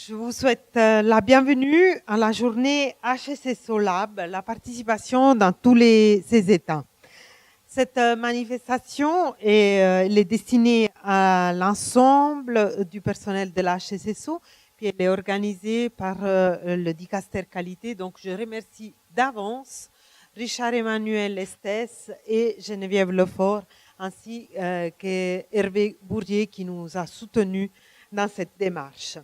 Je vous souhaite la bienvenue à la journée HSSO Lab, la participation dans tous ces états. Cette manifestation elle est destinée à l'ensemble du personnel de la HSSO, puis elle est organisée par le Dicaster Qualité. Donc je remercie d'avance Richard Emmanuel Estes et Geneviève Lefort, ainsi que Hervé Bourdier qui nous a soutenus dans cette démarche.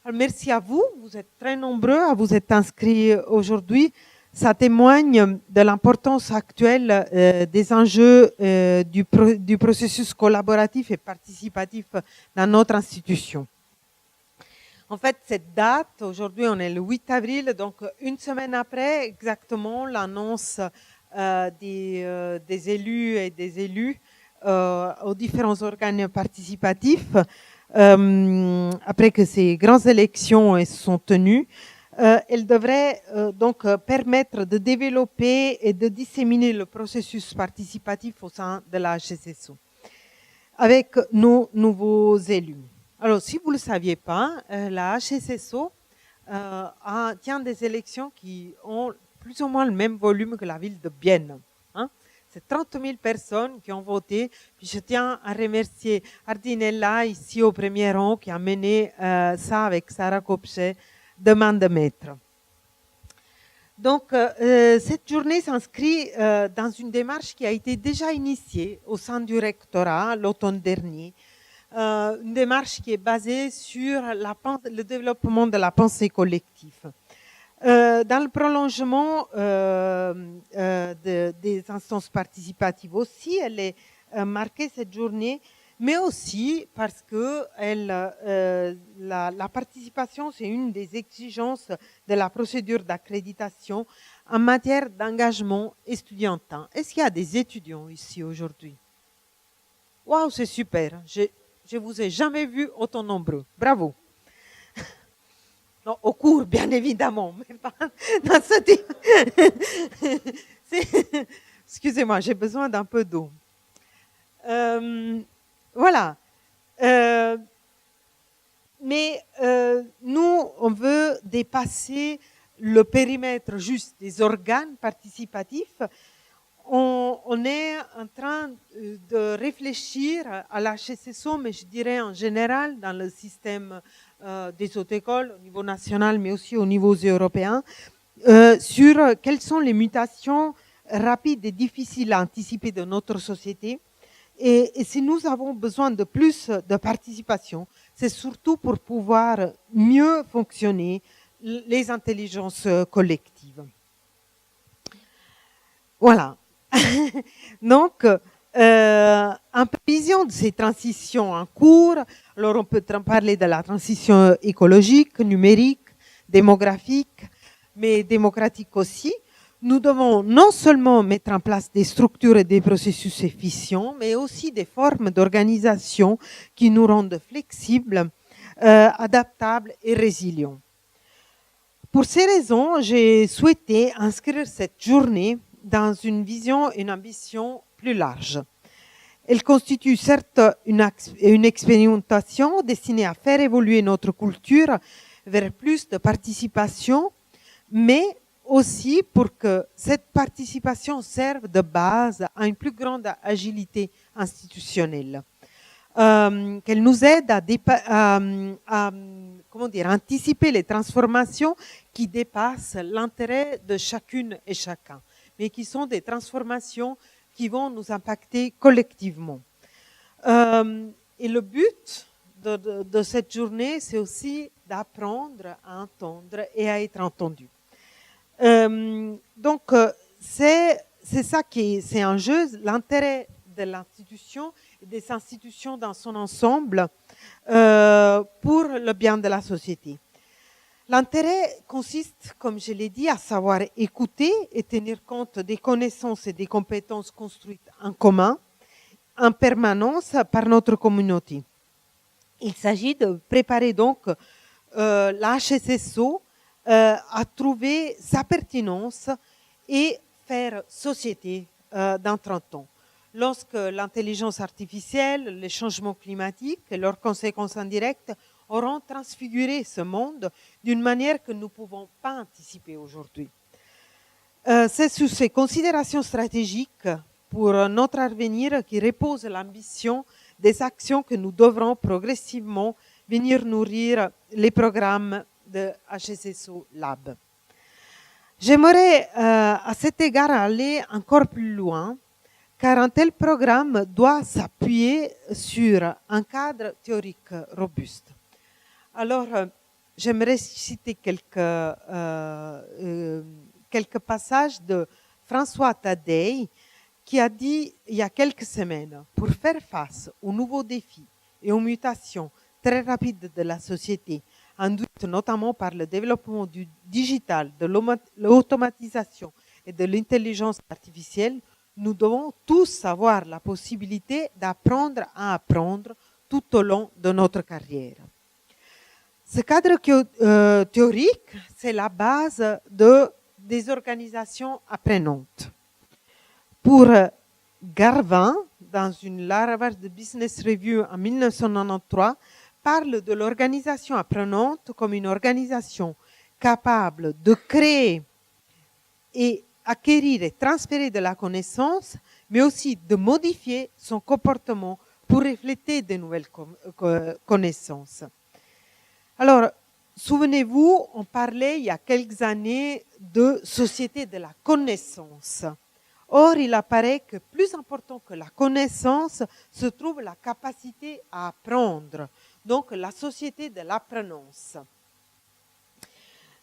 Alors, merci à vous, vous êtes très nombreux à vous être inscrits aujourd'hui. Ça témoigne de l'importance actuelle des enjeux du processus collaboratif et participatif dans notre institution. En fait, cette date, aujourd'hui on est le 8 avril, donc une semaine après exactement l'annonce des élus et des élus aux différents organes participatifs, après que ces grandes élections se sont tenues, elle devrait donc permettre de développer et de disséminer le processus participatif au sein de la HSSO avec nos nouveaux élus. Alors, si vous ne le saviez pas, la HSSO tient des élections qui ont plus ou moins le même volume que la ville de Bienne. C'est 30 000 personnes qui ont voté. Puis je tiens à remercier Ardinella, ici au premier rang, qui a mené ça avec Sarah Kopche de main de maître. Donc, cette journée s'inscrit dans une démarche qui a été déjà initiée au sein du rectorat l'automne dernier. Une démarche qui est basée sur le développement de la pensée collective. Dans le prolongement des instances participatives aussi, elle est marquée cette journée, mais aussi parce que la participation, c'est une des exigences de la procédure d'accréditation en matière d'engagement estudiantin. Est-ce qu'il y a des étudiants ici aujourd'hui? Waouh, c'est super! Je vous ai jamais vu autant nombreux. Bravo! Non, au cours, bien évidemment, mais pas dans ce type. Excusez-moi, j'ai besoin d'un peu d'eau. Voilà. Mais nous, on veut dépasser le périmètre juste des organes participatifs. On est en train de réfléchir à la HSSO, mais je dirais en général dans le système des autres écoles au niveau national, mais aussi au niveau européen, sur quelles sont les mutations rapides et difficiles à anticiper de notre société. Et si nous avons besoin de plus de participation, c'est surtout pour pouvoir mieux fonctionner les intelligences collectives. Voilà. Donc, en prévision de ces transitions en cours, alors on peut parler de la transition écologique, numérique, démographique, mais démocratique aussi. Nous devons non seulement mettre en place des structures et des processus efficients, mais aussi des formes d'organisation qui nous rendent flexibles, adaptables et résilients. Pour ces raisons, j'ai souhaité inscrire cette journée dans une vision et une ambition plus large. Elle constitue certes une expérimentation destinée à faire évoluer notre culture vers plus de participation, mais aussi pour que cette participation serve de base à une plus grande agilité institutionnelle, qu'elle nous aide à anticiper les transformations qui dépassent l'intérêt de chacune et chacun, mais qui sont des transformations qui vont nous impacter collectivement. Et le but de cette journée, c'est aussi d'apprendre à entendre et à être entendu. Donc, c'est ça c'est en jeu, l'intérêt de l'institution et des institutions dans son ensemble pour le bien de la société. L'intérêt consiste, comme je l'ai dit, à savoir écouter et tenir compte des connaissances et des compétences construites en commun, en permanence par notre communauté. Il s'agit de préparer donc la HSSO à trouver sa pertinence et faire société dans 30 ans. Lorsque l'intelligence artificielle, les changements climatiques et leurs conséquences indirectes auront transfiguré ce monde d'une manière que nous ne pouvons pas anticiper aujourd'hui. C'est sur ces considérations stratégiques pour notre avenir qui repose l'ambition des actions que nous devrons progressivement venir nourrir les programmes de HSSO Lab. J'aimerais à cet égard aller encore plus loin, car un tel programme doit s'appuyer sur un cadre théorique robuste. Alors, j'aimerais citer quelques passages de François Tadei, qui a dit il y a quelques semaines, pour faire face aux nouveaux défis et aux mutations très rapides de la société, induites notamment par le développement du digital, de l'automatisation et de l'intelligence artificielle, nous devons tous avoir la possibilité d'apprendre à apprendre tout au long de notre carrière. Ce cadre théorique, c'est la base des organisations apprenantes. Pour Garvin, dans une Harvard Business Review en 1993, parle de l'organisation apprenante comme une organisation capable de créer et acquérir et transférer de la connaissance, mais aussi de modifier son comportement pour refléter de nouvelles connaissances. Alors, souvenez-vous, on parlait il y a quelques années de société de la connaissance. Or, il apparaît que plus important que la connaissance se trouve la capacité à apprendre, donc la société de l'apprenance.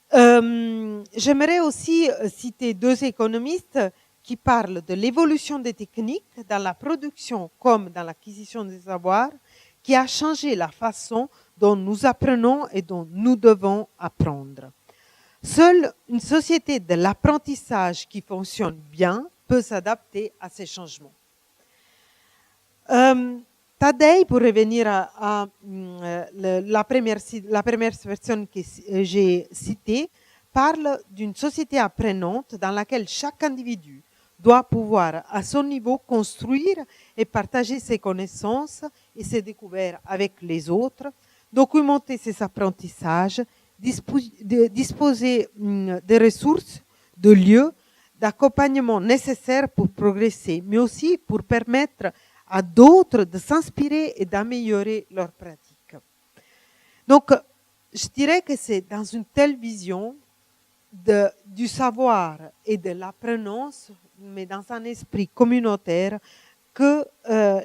J'aimerais aussi citer deux économistes qui parlent de l'évolution des techniques dans la production comme dans l'acquisition des savoirs, qui a changé la façon dont nous apprenons et dont nous devons apprendre. Seule une société de l'apprentissage qui fonctionne bien peut s'adapter à ces changements. Tadei, pour revenir à la première version que j'ai citée, parle d'une société apprenante dans laquelle chaque individu doit pouvoir, à son niveau, construire et partager ses connaissances et ses découvertes avec les autres, documenter ses apprentissages, disposer des ressources, de lieux, d'accompagnement nécessaires pour progresser, mais aussi pour permettre à d'autres de s'inspirer et d'améliorer leurs pratiques. Donc, je dirais que c'est dans une telle vision du savoir et de l'apprenance, mais dans un esprit communautaire, que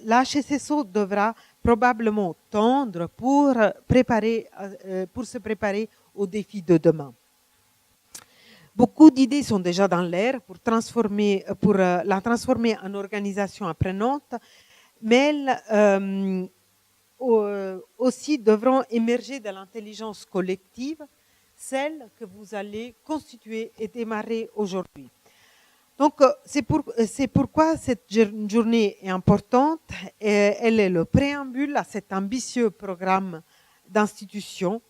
l'HSSO devra probablement tendre pour se préparer aux défis de demain. Beaucoup d'idées sont déjà dans l'air pour la transformer en organisation apprenante, mais elles aussi devront émerger de l'intelligence collective, celle que vous allez constituer et démarrer aujourd'hui. Donc, c'est pourquoi cette journée est importante. Elle est le préambule à cet ambitieux programme d'institution.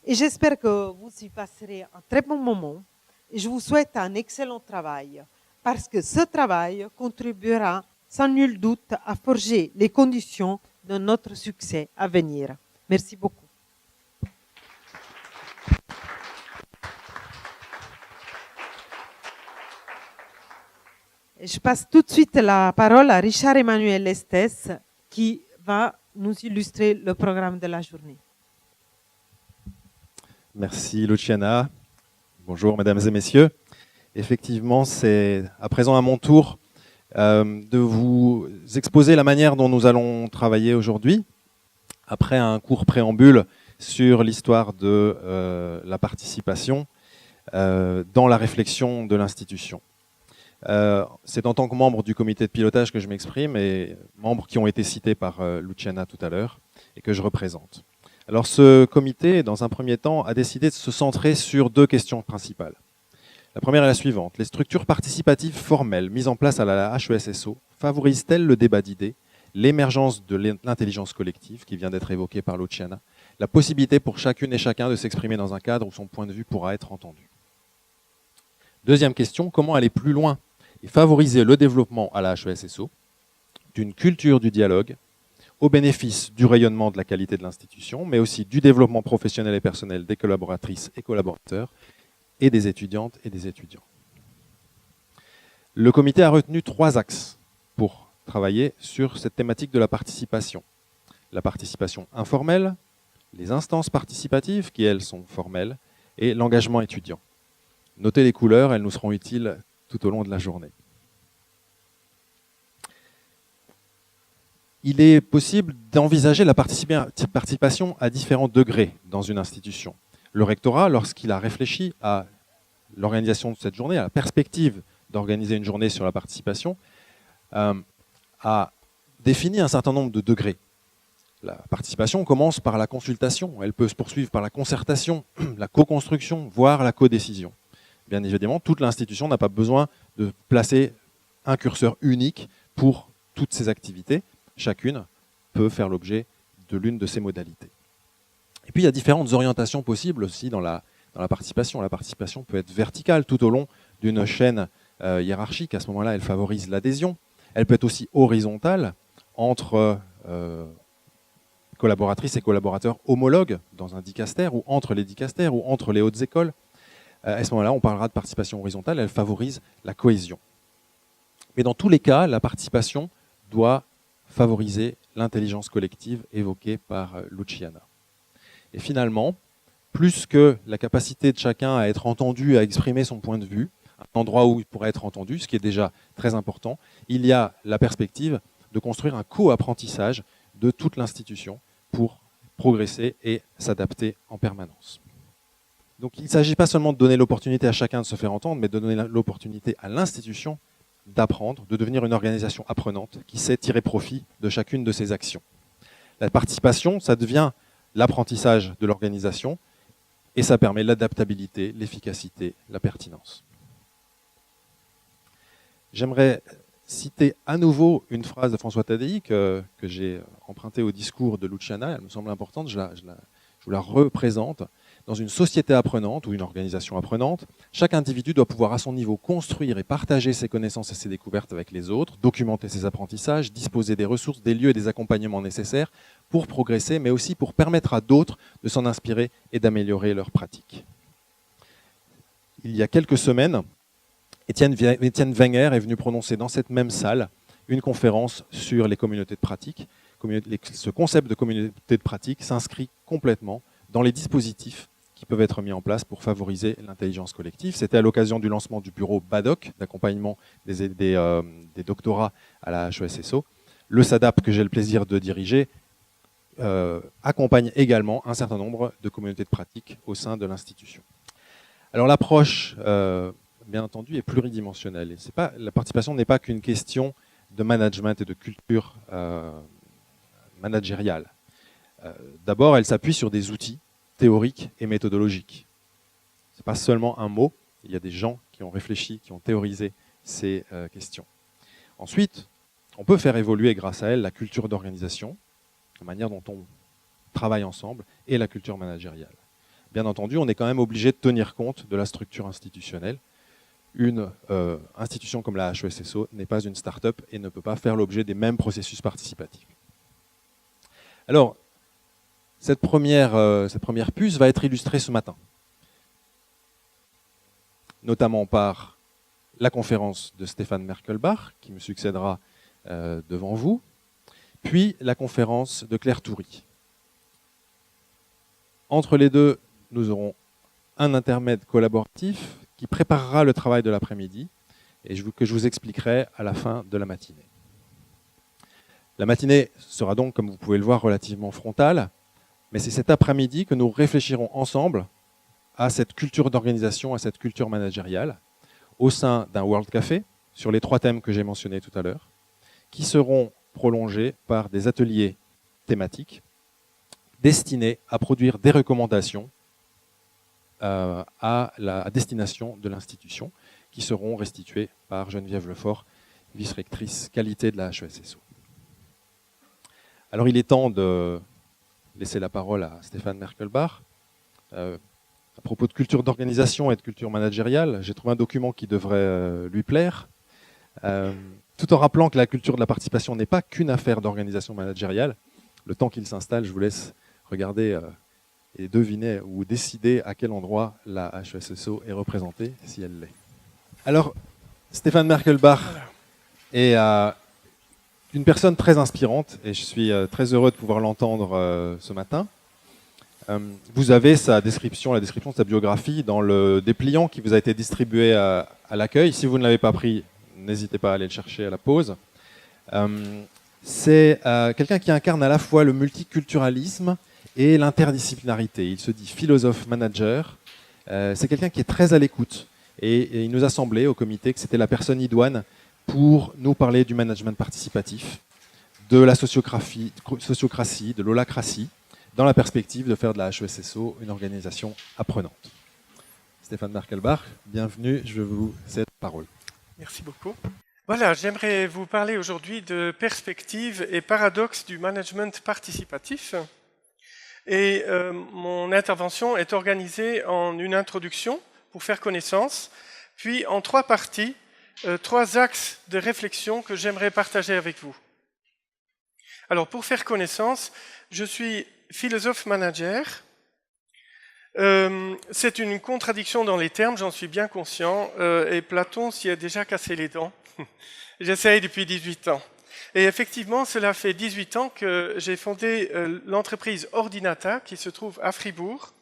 Et j'espère que vous y passerez un très bon moment. Et je vous souhaite un excellent travail, parce que ce travail contribuera sans nul doute à forger les conditions de notre succès à venir. Merci beaucoup. Et je passe tout de suite la parole à Richard Emmanuel Estes, qui va nous illustrer le programme de la journée. Merci Luciana. Bonjour mesdames et messieurs. Effectivement, c'est à présent à mon tour de vous exposer la manière dont nous allons travailler aujourd'hui, après un court préambule sur l'histoire de la participation dans la réflexion de l'institution. C'est en tant que membre du comité de pilotage que je m'exprime, et membres qui ont été cités par Luciana tout à l'heure et que je représente. Alors ce comité, dans un premier temps, a décidé de se centrer sur deux questions principales. La première est la suivante. Les structures participatives formelles mises en place à la HESSO favorisent-elles le débat d'idées, l'émergence de l'intelligence collective qui vient d'être évoquée par Luciana, la possibilité pour chacune et chacun de s'exprimer dans un cadre où son point de vue pourra être entendu? Deuxième question, comment aller plus loin et favoriser le développement à la HESSO d'une culture du dialogue au bénéfice du rayonnement de la qualité de l'institution, mais aussi du développement professionnel et personnel des collaboratrices et collaborateurs et des étudiantes et des étudiants. Le comité a retenu 3 axes pour travailler sur cette thématique de la participation. La participation informelle, les instances participatives qui, elles, sont formelles, et l'engagement étudiant. Notez les couleurs, elles nous seront utiles tout au long de la journée. Il est possible d'envisager la participation à différents degrés dans une institution. Le rectorat, lorsqu'il a réfléchi à l'organisation de cette journée, à la perspective d'organiser une journée sur la participation, a défini un certain nombre de degrés. La participation commence par la consultation, elle peut se poursuivre par la concertation, la co-construction, voire la codécision. Bien évidemment, toute l'institution n'a pas besoin de placer un curseur unique pour toutes ces activités. Chacune peut faire l'objet de l'une de ces modalités. Et puis il y a différentes orientations possibles aussi dans la participation. La participation peut être verticale tout au long d'une chaîne hiérarchique. À ce moment-là, elle favorise l'adhésion. Elle peut être aussi horizontale entre collaboratrices et collaborateurs homologues dans un dicaster ou entre les dicastères ou entre les hautes écoles. À ce moment-là, on parlera de participation horizontale, elle favorise la cohésion. Mais dans tous les cas, la participation doit favoriser l'intelligence collective évoquée par Luciana. Et finalement, plus que la capacité de chacun à être entendu, à exprimer son point de vue, un endroit où il pourrait être entendu, ce qui est déjà très important, il y a la perspective de construire un co-apprentissage de toute l'institution pour progresser et s'adapter en permanence. Donc il ne s'agit pas seulement de donner l'opportunité à chacun de se faire entendre, mais de donner l'opportunité à l'institution d'apprendre, de devenir une organisation apprenante qui sait tirer profit de chacune de ses actions. La participation, ça devient l'apprentissage de l'organisation et ça permet l'adaptabilité, l'efficacité, la pertinence. J'aimerais citer à nouveau une phrase de François Tadei que j'ai empruntée au discours de Luciana. Elle me semble importante, je vous la représente. Dans une société apprenante ou une organisation apprenante, chaque individu doit pouvoir à son niveau construire et partager ses connaissances et ses découvertes avec les autres, documenter ses apprentissages, disposer des ressources, des lieux et des accompagnements nécessaires pour progresser, mais aussi pour permettre à d'autres de s'en inspirer et d'améliorer leurs pratiques. Il y a quelques semaines, Étienne Wenger est venu prononcer dans cette même salle une conférence sur les communautés de pratique. Ce concept de communauté de pratique s'inscrit complètement dans les dispositifs qui peuvent être mis en place pour favoriser l'intelligence collective. C'était à l'occasion du lancement du bureau BADOC, d'accompagnement des doctorats à la HESSO. Le SADAP, que j'ai le plaisir de diriger, accompagne également un certain nombre de communautés de pratique au sein de l'institution. Alors l'approche, bien entendu, est pluridimensionnelle. Et la participation n'est pas qu'une question de management et de culture managériale. D'abord, elle s'appuie sur des outils théoriques et méthodologiques. Ce n'est pas seulement un mot, il y a des gens qui ont réfléchi, qui ont théorisé ces questions. Ensuite, on peut faire évoluer grâce à elle la culture d'organisation, la manière dont on travaille ensemble, et la culture managériale. Bien entendu, on est quand même obligé de tenir compte de la structure institutionnelle. Une institution comme la HESSO n'est pas une start-up et ne peut pas faire l'objet des mêmes processus participatifs. Alors, cette première puce va être illustrée ce matin, notamment par la conférence de Stéphane Merkelbach, qui me succédera devant vous, puis la conférence de Claire Toury. Entre les deux, nous aurons un intermède collaboratif qui préparera le travail de l'après-midi et que je vous expliquerai à la fin de la matinée. La matinée sera donc, comme vous pouvez le voir, relativement frontale, mais c'est cet après-midi que nous réfléchirons ensemble à cette culture d'organisation, à cette culture managériale, au sein d'un World Café, sur les 3 thèmes que j'ai mentionnés tout à l'heure, qui seront prolongés par des ateliers thématiques destinés à produire des recommandations à destination de l'institution, qui seront restituées par Geneviève Lefort, vice-rectrice qualité de la HESSO. Alors il est temps de laisser la parole à Stéphane Merkelbach. À propos de culture d'organisation et de culture managériale, j'ai trouvé un document qui devrait lui plaire. tout en rappelant que la culture de la participation n'est pas qu'une affaire d'organisation managériale. Le temps qu'il s'installe, je vous laisse regarder et deviner ou décider à quel endroit la HESSO est représentée, si elle l'est. Alors, Stéphane Merkelbach est une personne très inspirante et je suis très heureux de pouvoir l'entendre ce matin. Vous avez la description de sa biographie dans le dépliant qui vous a été distribué à l'accueil. Si vous ne l'avez pas pris, n'hésitez pas à aller le chercher à la pause. C'est quelqu'un qui incarne à la fois le multiculturalisme et l'interdisciplinarité. Il se dit philosophe-manager. C'est quelqu'un qui est très à l'écoute. Et il nous a semblé au comité que c'était la personne idoine pour nous parler du management participatif, de la sociocratie, de l'holacratie, dans la perspective de faire de la HESSO une organisation apprenante. Stéphane Merkelbach, bienvenue, je vous cède la parole. Merci beaucoup. Voilà, j'aimerais vous parler aujourd'hui de perspectives et paradoxes du management participatif. Et mon intervention est organisée en une introduction pour faire connaissance, puis en 3 parties, 3 axes de réflexion que j'aimerais partager avec vous. Alors, pour faire connaissance, je suis philosophe manager. C'est une contradiction dans les termes, j'en suis bien conscient, et Platon s'y est déjà cassé les dents. J'essaye depuis 18 ans. Et effectivement, cela fait 18 ans que j'ai fondé l'entreprise Ordinata, qui se trouve à Fribourg.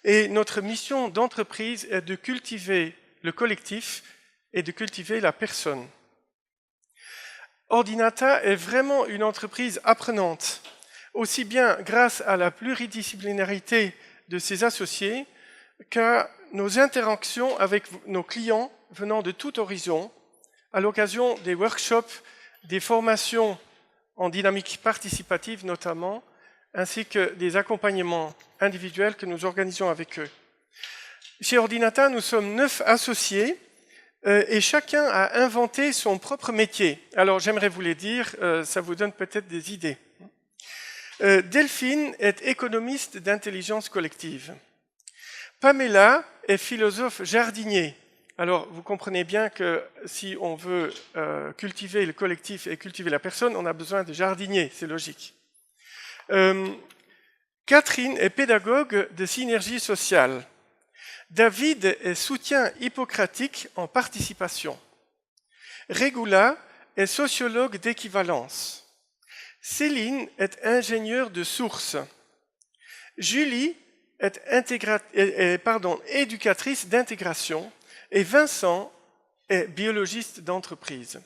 Et notre mission d'entreprise est de cultiver le collectif et de cultiver la personne. Ordinata est vraiment une entreprise apprenante, aussi bien grâce à la pluridisciplinarité de ses associés qu'à nos interactions avec nos clients venant de tout horizon, à l'occasion des workshops, des formations en dynamique participative notamment, ainsi que des accompagnements individuels que nous organisons avec eux. Chez Ordinata, nous sommes 9 associés et chacun a inventé son propre métier. Alors j'aimerais vous les dire, ça vous donne peut-être des idées. Delphine est économiste d'intelligence collective. Pamela est philosophe jardinier. Alors, vous comprenez bien que si on veut cultiver le collectif et cultiver la personne, on a besoin de jardiniers, c'est logique. Catherine est pédagogue de synergie sociale. David est soutien hippocratique en participation. Régula est sociologue d'équivalence. Céline est ingénieure de source. Julie est éducatrice d'intégration et Vincent est biologiste d'entreprise.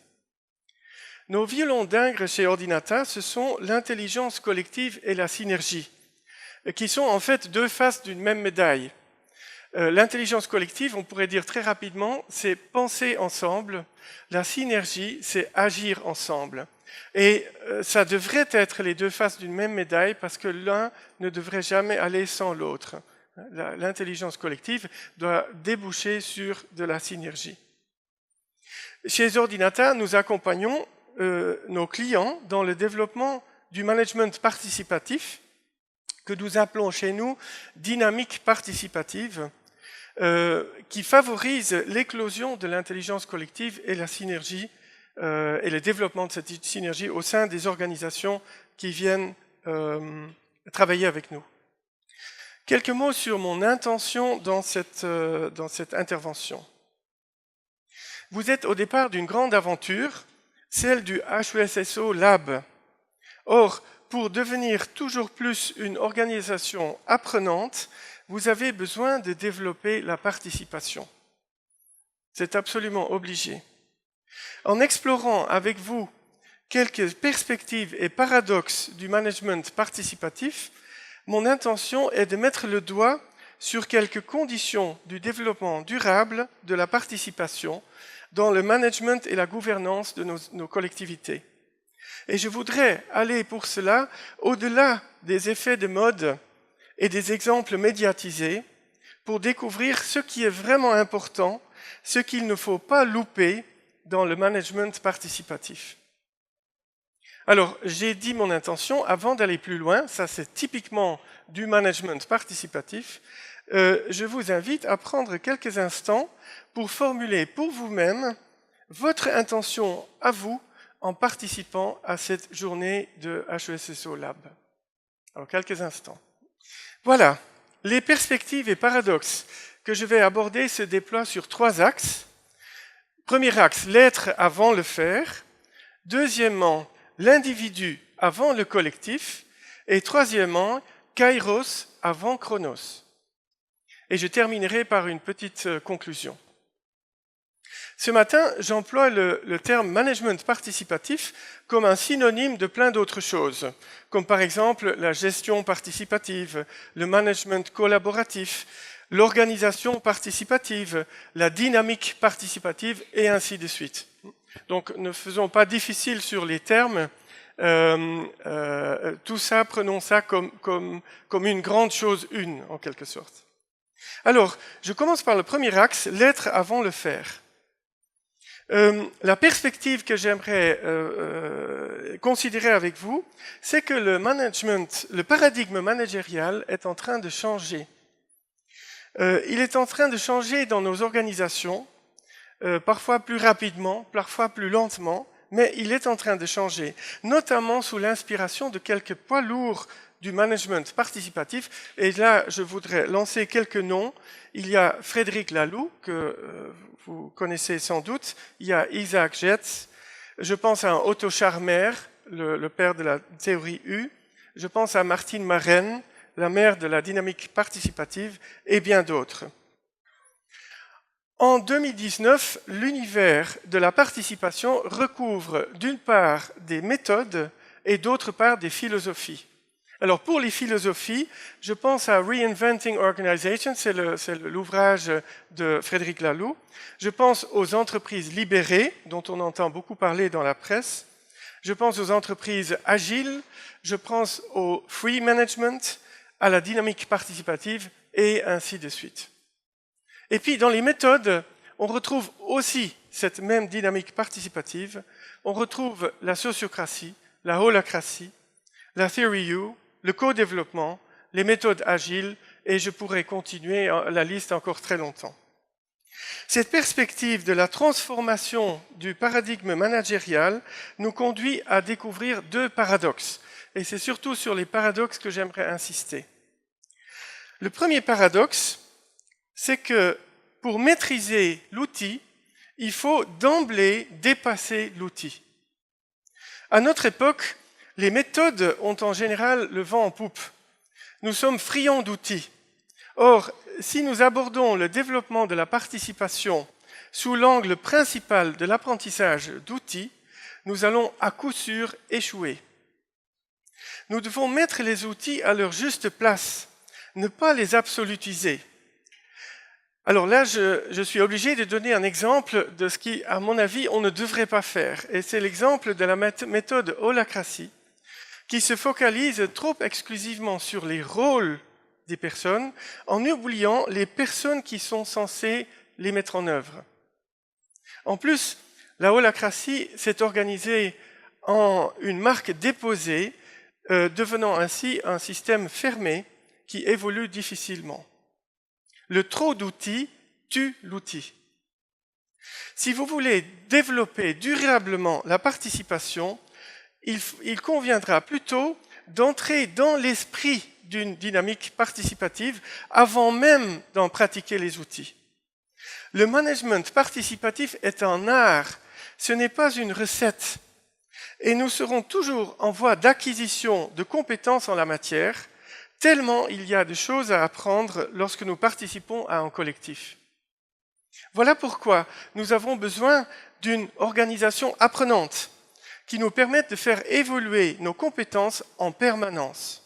Nos violons d'ingres chez Ordinata, ce sont l'intelligence collective et la synergie, qui sont en fait 2 faces d'une même médaille. L'intelligence collective, on pourrait dire très rapidement, c'est penser ensemble. La synergie, c'est agir ensemble. Et ça devrait être les 2 faces d'une même médaille parce que l'un ne devrait jamais aller sans l'autre. L'intelligence collective doit déboucher sur de la synergie. Chez Ordinata, nous accompagnons nos clients dans le développement du management participatif que nous appelons chez nous dynamique participative, qui favorise l'éclosion de l'intelligence collective et la synergie et le développement de cette synergie au sein des organisations qui viennent travailler avec nous. Quelques mots sur mon intention dans cette intervention. Vous êtes au départ d'une grande aventure, celle du HESSO Lab. Or, pour devenir toujours plus une organisation apprenante, vous avez besoin de développer la participation. C'est absolument obligé. En explorant avec vous quelques perspectives et paradoxes du management participatif, mon intention est de mettre le doigt sur quelques conditions du développement durable de la participation dans le management et la gouvernance de nos collectivités. Et je voudrais aller pour cela au-delà des effets de mode et des exemples médiatisés pour découvrir ce qui est vraiment important, ce qu'il ne faut pas louper dans le management participatif. Alors, j'ai dit mon intention, avant d'aller plus loin, ça c'est typiquement du management participatif, je vous invite à prendre quelques instants pour formuler pour vous-même votre intention à vous en participant à cette journée de HESSO Lab. Alors, quelques instants. Voilà, les perspectives et paradoxes que je vais aborder se déploient sur 3 axes. Premier axe, l'être avant le faire. Deuxièmement, l'individu avant le collectif. Et troisièmement, Kairos avant Chronos. Et je terminerai par une petite conclusion. Ce matin, j'emploie le terme management participatif comme un synonyme de plein d'autres choses, comme par exemple la gestion participative, le management collaboratif, l'organisation participative, la dynamique participative et ainsi de suite. Donc ne faisons pas difficile sur les termes, tout ça, prenons ça comme une grande chose une, en quelque sorte. Alors, je commence par le premier axe, l'être avant le faire. La perspective que j'aimerais considérer avec vous, c'est que le paradigme managérial est en train de changer. Il est en train de changer dans nos organisations, parfois plus rapidement, parfois plus lentement, mais il est en train de changer, notamment sous l'inspiration de quelques poids lourds du management participatif. Et là, je voudrais lancer quelques noms. Il y a Frédéric Laloux, que vous connaissez sans doute. Il y a Isaac Getz. Je pense à un Otto Scharmer, le père de la théorie U. Je pense à Martine Marenne, la mère de la dynamique participative, et bien d'autres. En 2019, l'univers de la participation recouvre d'une part des méthodes et d'autre part des philosophies. Alors pour les philosophies, je pense à Reinventing Organization, c'est l'ouvrage de Frédéric Laloux. Je pense aux entreprises libérées, dont on entend beaucoup parler dans la presse. Je pense aux entreprises agiles, je pense au free management, à la dynamique participative et ainsi de suite. Et puis dans les méthodes, on retrouve aussi cette même dynamique participative. On retrouve la sociocratie, la holacratie, la theory U, le co-développement, les méthodes agiles, et je pourrais continuer la liste encore très longtemps. Cette perspective de la transformation du paradigme managérial nous conduit à découvrir 2 paradoxes, et c'est surtout sur les paradoxes que j'aimerais insister. Le premier paradoxe, c'est que pour maîtriser l'outil, il faut d'emblée dépasser l'outil. À notre époque, les méthodes ont en général le vent en poupe. Nous sommes friands d'outils. Or, si nous abordons le développement de la participation sous l'angle principal de l'apprentissage d'outils, nous allons à coup sûr échouer. Nous devons mettre les outils à leur juste place, ne pas les absolutiser. Alors là, je suis obligé de donner un exemple de ce qui, à mon avis, on ne devrait pas faire. Et c'est l'exemple de la méthode holacratie, qui se focalise trop exclusivement sur les rôles des personnes, en oubliant les personnes qui sont censées les mettre en œuvre. En plus, la holacratie s'est organisée en une marque déposée, devenant ainsi un système fermé qui évolue difficilement. Le trop d'outils tue l'outil. Si vous voulez développer durablement la participation, il conviendra plutôt d'entrer dans l'esprit d'une dynamique participative avant même d'en pratiquer les outils. Le management participatif est un art, ce n'est pas une recette. Et nous serons toujours en voie d'acquisition de compétences en la matière, tellement il y a de choses à apprendre lorsque nous participons à un collectif. Voilà pourquoi nous avons besoin d'une organisation apprenante qui nous permette de faire évoluer nos compétences en permanence.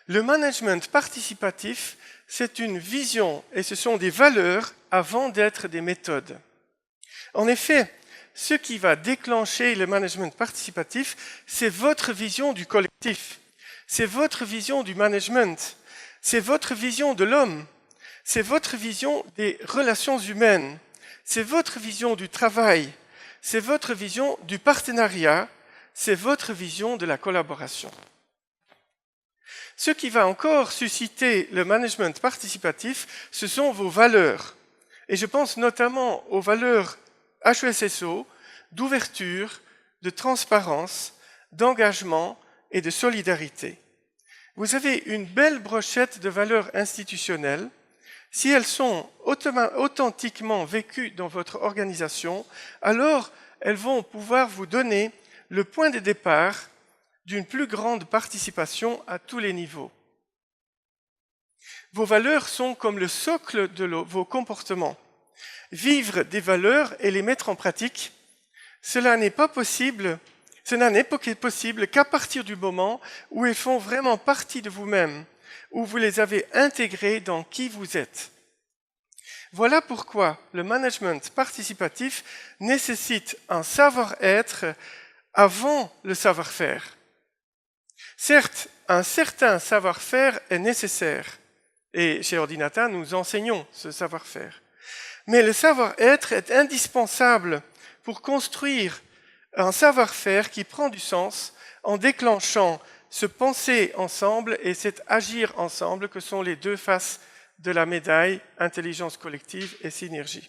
Le management participatif, c'est une vision et ce sont des valeurs avant d'être des méthodes. En effet, ce qui va déclencher le management participatif, c'est votre vision du collectif, c'est votre vision du management, c'est votre vision de l'homme, c'est votre vision des relations humaines, c'est votre vision du travail, c'est votre vision du partenariat, c'est votre vision de la collaboration. Ce qui va encore susciter le management participatif, ce sont vos valeurs. Et je pense notamment aux valeurs HESSO, d'ouverture, de transparence, d'engagement et de solidarité. Vous avez une belle brochette de valeurs institutionnelles. Si elles sont authentiquement vécues dans votre organisation, alors elles vont pouvoir vous donner le point de départ d'une plus grande participation à tous les niveaux. Vos valeurs sont comme le socle de vos comportements. Vivre des valeurs et les mettre en pratique, cela n'est possible qu'à partir du moment où elles font vraiment partie de vous-même, où vous les avez intégrées dans qui vous êtes. Voilà pourquoi le management participatif nécessite un savoir-être avant le savoir-faire. Certes, un certain savoir-faire est nécessaire, et chez Ordinata, nous enseignons ce savoir-faire. Mais le savoir-être est indispensable pour construire un savoir-faire qui prend du sens en déclenchant ce penser ensemble et cet agir ensemble que sont les deux faces de la médaille intelligence collective et synergie.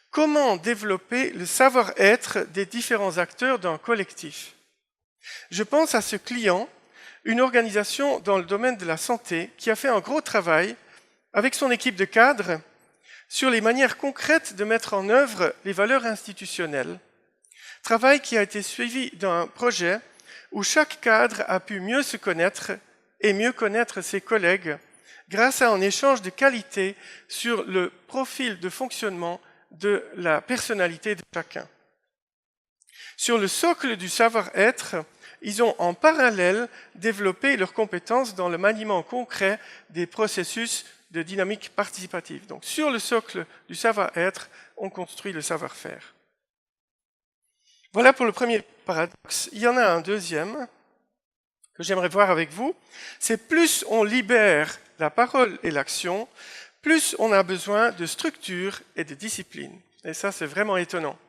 Comment développer le savoir-être des différents acteurs d'un collectif? Je pense à ce client, une organisation dans le domaine de la santé qui a fait un gros travail avec son équipe de cadres sur les manières concrètes de mettre en œuvre les valeurs institutionnelles. Travail qui a été suivi d'un projet où chaque cadre a pu mieux se connaître et mieux connaître ses collègues grâce à un échange de qualité sur le profil de fonctionnement de la personnalité de chacun. Sur le socle du savoir-être, ils ont en parallèle développé leurs compétences dans le maniement concret des processus de dynamique participative. Donc, sur le socle du savoir-être, on construit le savoir-faire. Voilà pour le premier paradoxe. Il y en a un deuxième que j'aimerais voir avec vous. C'est plus on libère la parole et l'action, plus on a besoin de structure et de discipline. Et ça, c'est vraiment étonnant.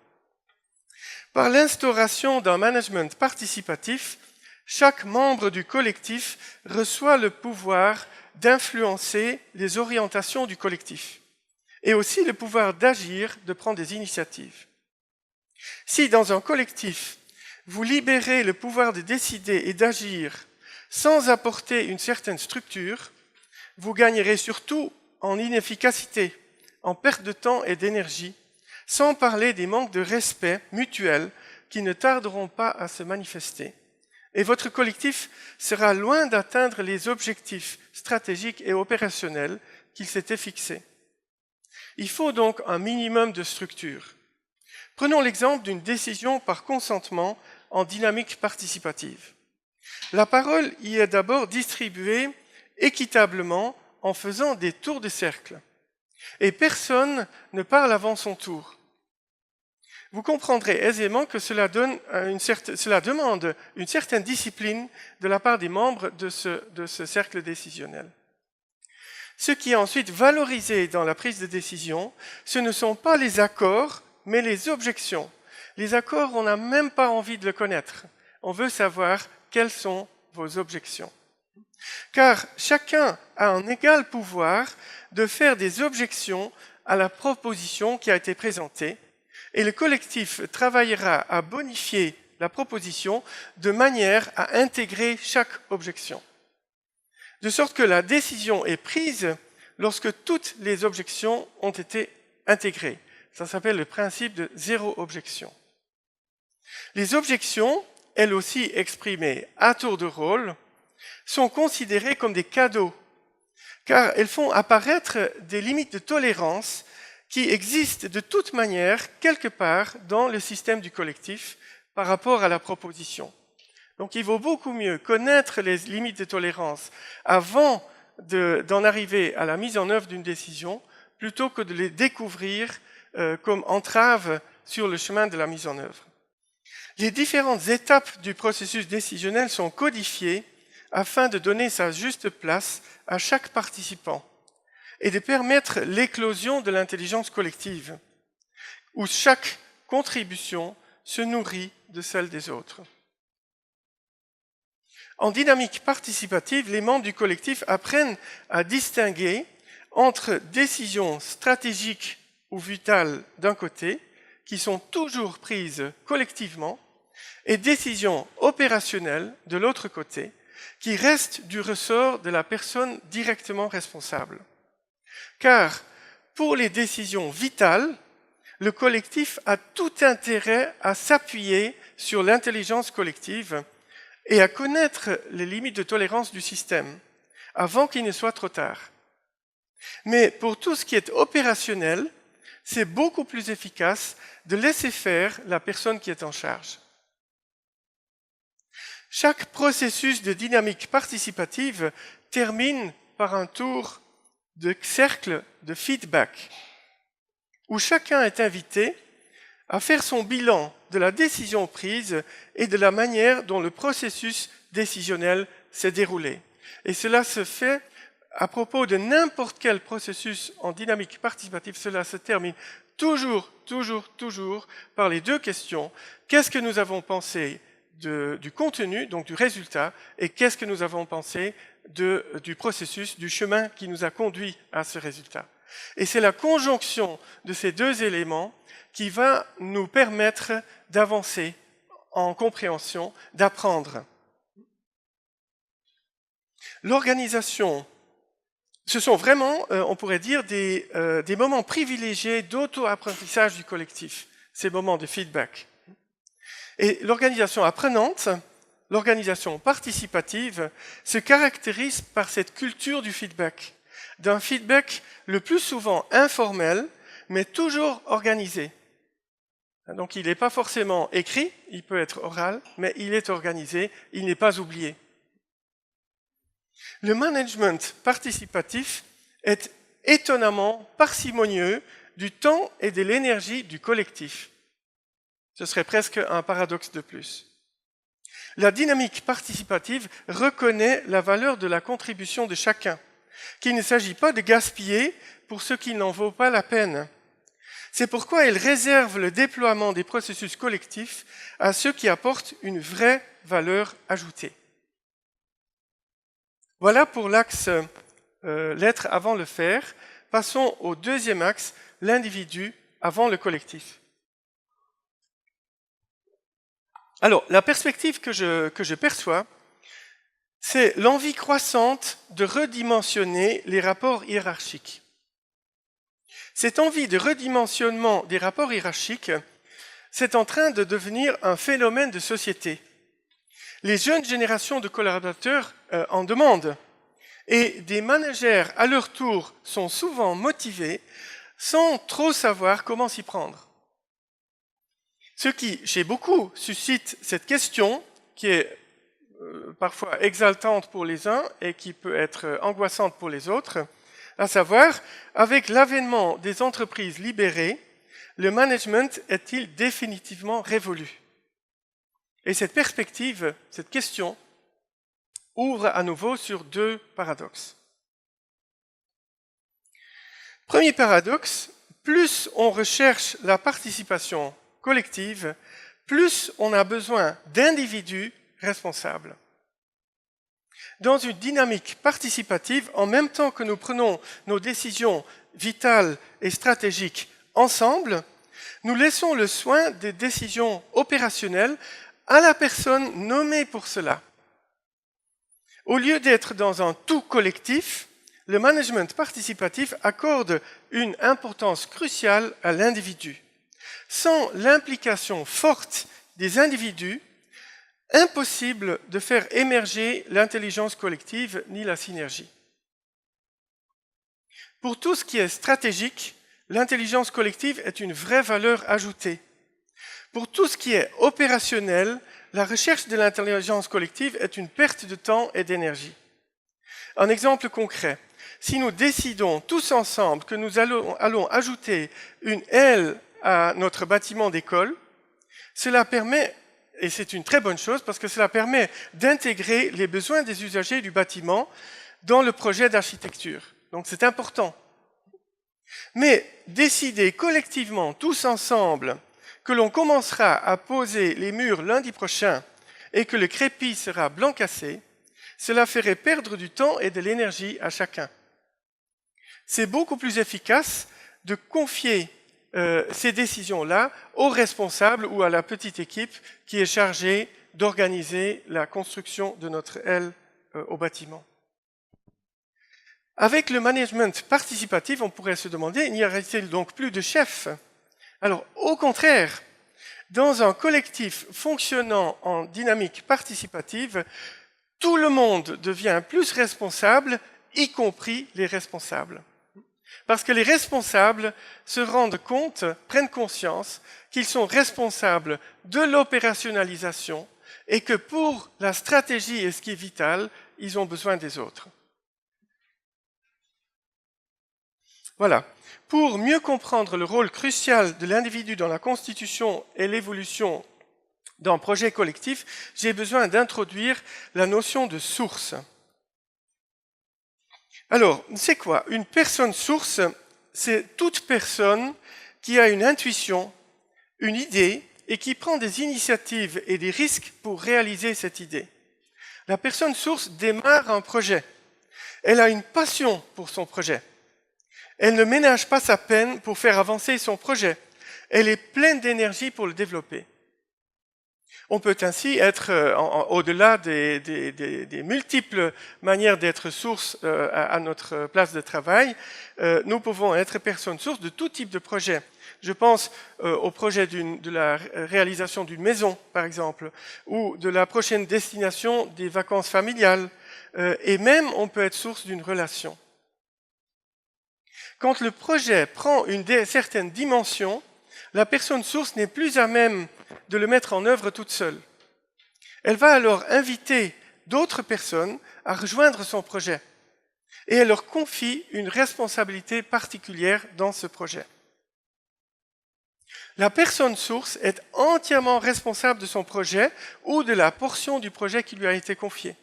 Par l'instauration d'un management participatif, chaque membre du collectif reçoit le pouvoir d'influencer les orientations du collectif et aussi le pouvoir d'agir, de prendre des initiatives. Si dans un collectif, vous libérez le pouvoir de décider et d'agir sans apporter une certaine structure, vous gagnerez surtout en inefficacité, en perte de temps et d'énergie, sans parler des manques de respect mutuel qui ne tarderont pas à se manifester. Et votre collectif sera loin d'atteindre les objectifs stratégiques et opérationnels qu'il s'était fixés. Il faut donc un minimum de structure. Prenons l'exemple d'une décision par consentement en dynamique participative. La parole y est d'abord distribuée équitablement en faisant des tours de cercle. Et personne ne parle avant son tour. Vous comprendrez aisément que cela demande une certaine discipline de la part des membres de ce cercle décisionnel. Ce qui est ensuite valorisé dans la prise de décision, ce ne sont pas les accords, mais les objections. Les accords, on n'a même pas envie de le connaître. On veut savoir quelles sont vos objections. Car chacun a un égal pouvoir de faire des objections à la proposition qui a été présentée, et le collectif travaillera à bonifier la proposition de manière à intégrer chaque objection. De sorte que la décision est prise lorsque toutes les objections ont été intégrées. Ça s'appelle le principe de zéro objection. Les objections, elles aussi exprimées à tour de rôle, sont considérées comme des cadeaux, car elles font apparaître des limites de tolérance qui existent de toute manière quelque part dans le système du collectif par rapport à la proposition. Donc il vaut beaucoup mieux connaître les limites de tolérance avant d'en arriver à la mise en œuvre d'une décision, plutôt que de les découvrir comme entrave sur le chemin de la mise en œuvre. Les différentes étapes du processus décisionnel sont codifiées afin de donner sa juste place à chaque participant et de permettre l'éclosion de l'intelligence collective, où chaque contribution se nourrit de celle des autres. En dynamique participative, les membres du collectif apprennent à distinguer entre décisions stratégiques ou vitales d'un côté, qui sont toujours prises collectivement, et décisions opérationnelles de l'autre côté, qui restent du ressort de la personne directement responsable. Car pour les décisions vitales, le collectif a tout intérêt à s'appuyer sur l'intelligence collective et à connaître les limites de tolérance du système avant qu'il ne soit trop tard. Mais pour tout ce qui est opérationnel, c'est beaucoup plus efficace de laisser faire la personne qui est en charge. Chaque processus de dynamique participative termine par un tour de cercle de feedback, où chacun est invité à faire son bilan de la décision prise et de la manière dont le processus décisionnel s'est déroulé. Et cela se fait à propos de n'importe quel processus en dynamique participative, cela se termine toujours par les deux questions. Qu'est-ce que nous avons pensé du contenu, donc du résultat, et qu'est-ce que nous avons pensé du processus, du chemin qui nous a conduit à ce résultat. Et c'est la conjonction de ces deux éléments qui va nous permettre d'avancer en compréhension, d'apprendre. L'organisation, ce sont vraiment, on pourrait dire, des moments privilégiés d'auto-apprentissage du collectif, ces moments de feedback. Et l'organisation apprenante, l'organisation participative, se caractérise par cette culture du feedback, d'un feedback le plus souvent informel, mais toujours organisé. Donc il n'est pas forcément écrit, il peut être oral, mais il est organisé, il n'est pas oublié. Le management participatif est étonnamment parcimonieux du temps et de l'énergie du collectif. Ce serait presque un paradoxe de plus. La dynamique participative reconnaît la valeur de la contribution de chacun, qu'il ne s'agit pas de gaspiller pour ce qui n'en vaut pas la peine. C'est pourquoi elle réserve le déploiement des processus collectifs à ceux qui apportent une vraie valeur ajoutée. Voilà pour l'axe l'être avant le faire. Passons au deuxième axe, l'individu avant le collectif. Alors, la perspective que je perçois, c'est l'envie croissante de redimensionner les rapports hiérarchiques. Cette envie de redimensionnement des rapports hiérarchiques, c'est en train de devenir un phénomène de société. Les jeunes générations de collaborateurs en demandent, et des managers à leur tour sont souvent motivés sans trop savoir comment s'y prendre. Ce qui, chez beaucoup, suscite cette question qui est parfois exaltante pour les uns et qui peut être angoissante pour les autres, à savoir, avec l'avènement des entreprises libérées, le management est-il définitivement révolu? Et cette perspective, cette question, ouvre à nouveau sur deux paradoxes. Premier paradoxe, plus on recherche la participation collective, plus on a besoin d'individus responsables. Dans une dynamique participative, en même temps que nous prenons nos décisions vitales et stratégiques ensemble, nous laissons le soin des décisions opérationnelles à la personne nommée pour cela. Au lieu d'être dans un tout collectif, le management participatif accorde une importance cruciale à l'individu. Sans l'implication forte des individus, impossible de faire émerger l'intelligence collective ni la synergie. Pour tout ce qui est stratégique, l'intelligence collective est une vraie valeur ajoutée. Pour tout ce qui est opérationnel, la recherche de l'intelligence collective est une perte de temps et d'énergie. Un exemple concret. Si nous décidons tous ensemble que nous allons ajouter une aile à notre bâtiment d'école, cela permet, et c'est une très bonne chose, parce que cela permet d'intégrer les besoins des usagers du bâtiment dans le projet d'architecture. Donc c'est important. Mais décider collectivement, tous ensemble, que l'on commencera à poser les murs lundi prochain et que le crépi sera blanc cassé, cela ferait perdre du temps et de l'énergie à chacun. C'est beaucoup plus efficace de confier ces décisions-là au responsable ou à la petite équipe qui est chargée d'organiser la construction de notre aile au bâtiment. Avec le management participatif, on pourrait se demander, n'y aurait-il donc plus de chef? Alors, au contraire, dans un collectif fonctionnant en dynamique participative, tout le monde devient plus responsable, y compris les responsables. Parce que les responsables se rendent compte, prennent conscience qu'ils sont responsables de l'opérationnalisation et que pour la stratégie et ce qui est vital, ils ont besoin des autres. Voilà. Pour mieux comprendre le rôle crucial de l'individu dans la constitution et l'évolution d'un projet collectif, j'ai besoin d'introduire la notion de source. Alors, c'est quoi? Une personne source, c'est toute personne qui a une intuition, une idée, et qui prend des initiatives et des risques pour réaliser cette idée. La personne source démarre un projet. Elle a une passion pour son projet. Elle ne ménage pas sa peine pour faire avancer son projet. Elle est pleine d'énergie pour le développer. On peut ainsi être, au-delà des multiples manières d'être source à notre place de travail, nous pouvons être personnes sources de tout type de projet. Je pense au projet de la réalisation d'une maison, par exemple, ou de la prochaine destination des vacances familiales, et même on peut être source d'une relation. Quand le projet prend une certaine dimension, la personne source n'est plus à même de le mettre en œuvre toute seule. Elle va alors inviter d'autres personnes à rejoindre son projet et elle leur confie une responsabilité particulière dans ce projet. La personne source est entièrement responsable de son projet ou de la portion du projet qui lui a été confiée.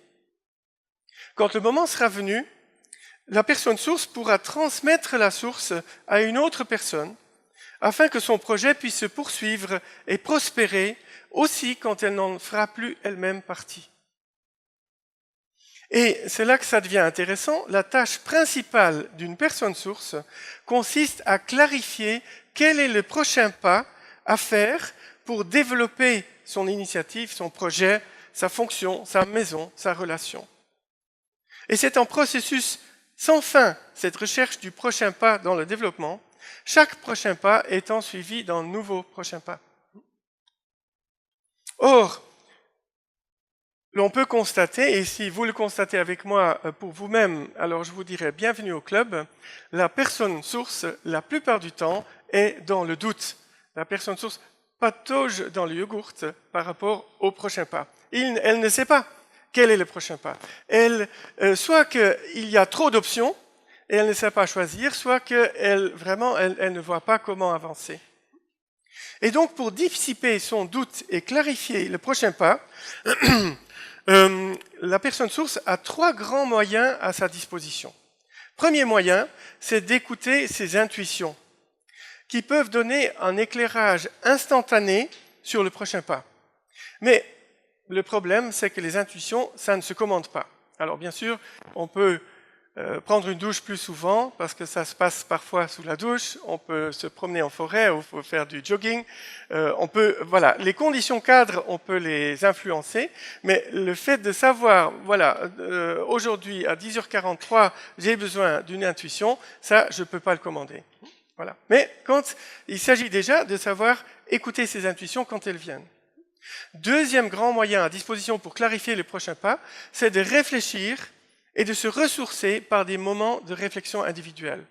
Quand le moment sera venu, la personne source pourra transmettre la source à une autre personne afin que son projet puisse se poursuivre et prospérer aussi quand elle n'en fera plus elle-même partie. Et c'est là que ça devient intéressant. La tâche principale d'une personne source consiste à clarifier quel est le prochain pas à faire pour développer son initiative, son projet, sa fonction, sa maison, sa relation. Et c'est un processus sans fin, cette recherche du prochain pas dans le développement, chaque prochain pas étant suivi d'un nouveau prochain pas. Or, l'on peut constater, et si vous le constatez avec moi pour vous-même, alors je vous dirais bienvenue au club, la personne source, la plupart du temps, est dans le doute. La personne source patauge dans le yogourt par rapport au prochain pas. Elle ne sait pas quel est le prochain pas. Soit qu'il y a trop d'options, et elle ne sait pas choisir, soit qu'elle ne voit pas comment avancer. Et donc, pour dissiper son doute et clarifier le prochain pas, la personne source a 3 grands moyens à sa disposition. Premier moyen, c'est d'écouter ses intuitions, qui peuvent donner un éclairage instantané sur le prochain pas. Mais le problème, c'est que les intuitions, ça ne se commande pas. Alors bien sûr, on peut prendre une douche plus souvent, parce que ça se passe parfois sous la douche, on peut se promener en forêt, ou faire du jogging, voilà, les conditions cadres, on peut les influencer, mais le fait de savoir, voilà, aujourd'hui à 10h43, j'ai besoin d'une intuition, ça, je ne peux pas le commander. Voilà. Mais quand il s'agit déjà de savoir écouter ses intuitions quand elles viennent. Deuxième grand moyen à disposition pour clarifier les prochains pas, c'est de réfléchir et de se ressourcer par des moments de réflexion individuelle.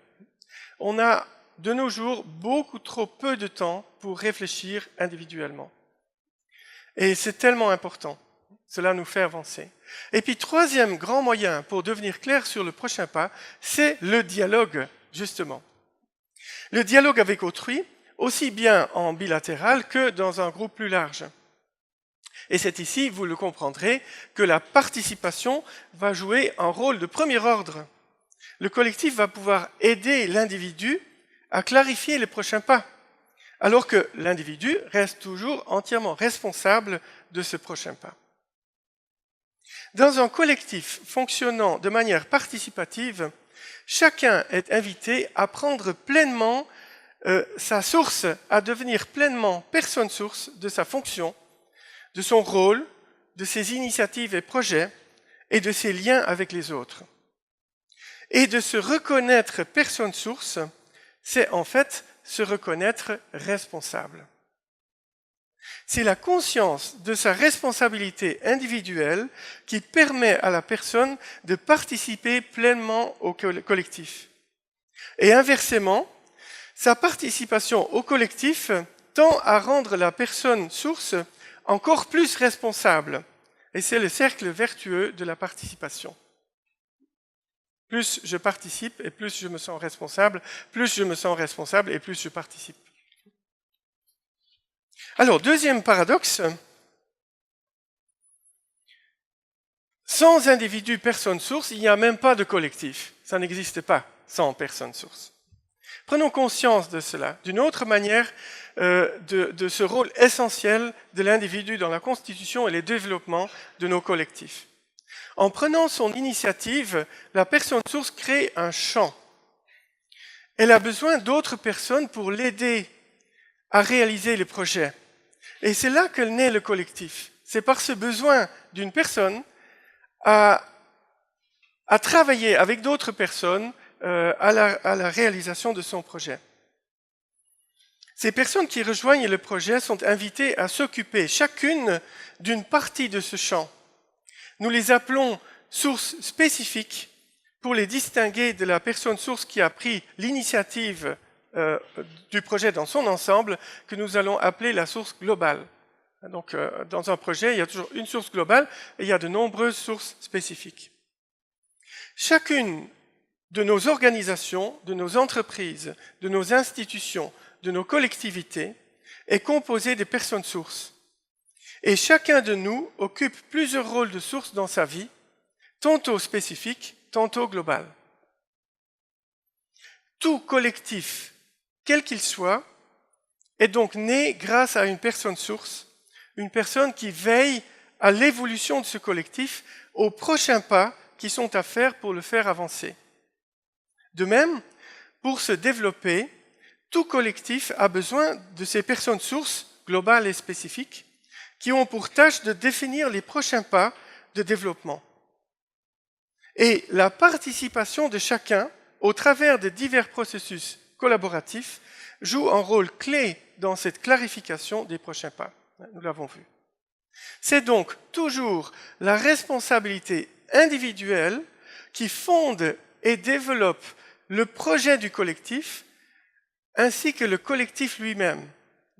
On a, de nos jours, beaucoup trop peu de temps pour réfléchir individuellement. Et c'est tellement important. Cela nous fait avancer. Et puis, troisième grand moyen pour devenir clair sur le prochain pas, c'est le dialogue, justement. Le dialogue avec autrui, aussi bien en bilatéral que dans un groupe plus large. Et c'est ici, vous le comprendrez, que la participation va jouer un rôle de premier ordre. Le collectif va pouvoir aider l'individu à clarifier les prochains pas, alors que l'individu reste toujours entièrement responsable de ce prochain pas. Dans un collectif fonctionnant de manière participative, chacun est invité à prendre pleinement sa source à devenir pleinement personne source de sa fonction, de son rôle, de ses initiatives et projets et de ses liens avec les autres. Et de se reconnaître personne source, c'est en fait se reconnaître responsable. C'est la conscience de sa responsabilité individuelle qui permet à la personne de participer pleinement au collectif. Et inversement, sa participation au collectif tend à rendre la personne source encore plus responsable. Et c'est le cercle vertueux de la participation. Plus je participe et plus je me sens responsable, plus je me sens responsable et plus je participe. Alors, deuxième paradoxe, sans individu personne source, il n'y a même pas de collectif. Ça n'existe pas sans personne source. Prenons conscience de cela, d'une autre manière de ce rôle essentiel de l'individu dans la constitution et le développement de nos collectifs. En prenant son initiative, la personne source crée un champ. Elle a besoin d'autres personnes pour l'aider à réaliser les projets. Et c'est là que naît le collectif. C'est par ce besoin d'une personne à travailler avec d'autres personnes à la réalisation de son projet. Ces personnes qui rejoignent le projet sont invitées à s'occuper chacune d'une partie de ce champ. Nous les appelons sources spécifiques pour les distinguer de la personne source qui a pris l'initiative du projet dans son ensemble, que nous allons appeler la source globale. Donc, dans un projet, il y a toujours une source globale et il y a de nombreuses sources spécifiques. Chacune de nos organisations, de nos entreprises, de nos institutions, de nos collectivités est composée de personnes sources. Et chacun de nous occupe plusieurs rôles de source dans sa vie, tantôt spécifiques, tantôt globales. Tout collectif, quel qu'il soit, est donc né grâce à une personne source, une personne qui veille à l'évolution de ce collectif, aux prochains pas qui sont à faire pour le faire avancer. De même, pour se développer, tout collectif a besoin de ces personnes sources, globales et spécifiques, qui ont pour tâche de définir les prochains pas de développement. Et la participation de chacun, au travers de divers processus collaboratifs, joue un rôle clé dans cette clarification des prochains pas. Nous l'avons vu. C'est donc toujours la responsabilité individuelle qui fonde et développe le projet du collectif, ainsi que le collectif lui-même.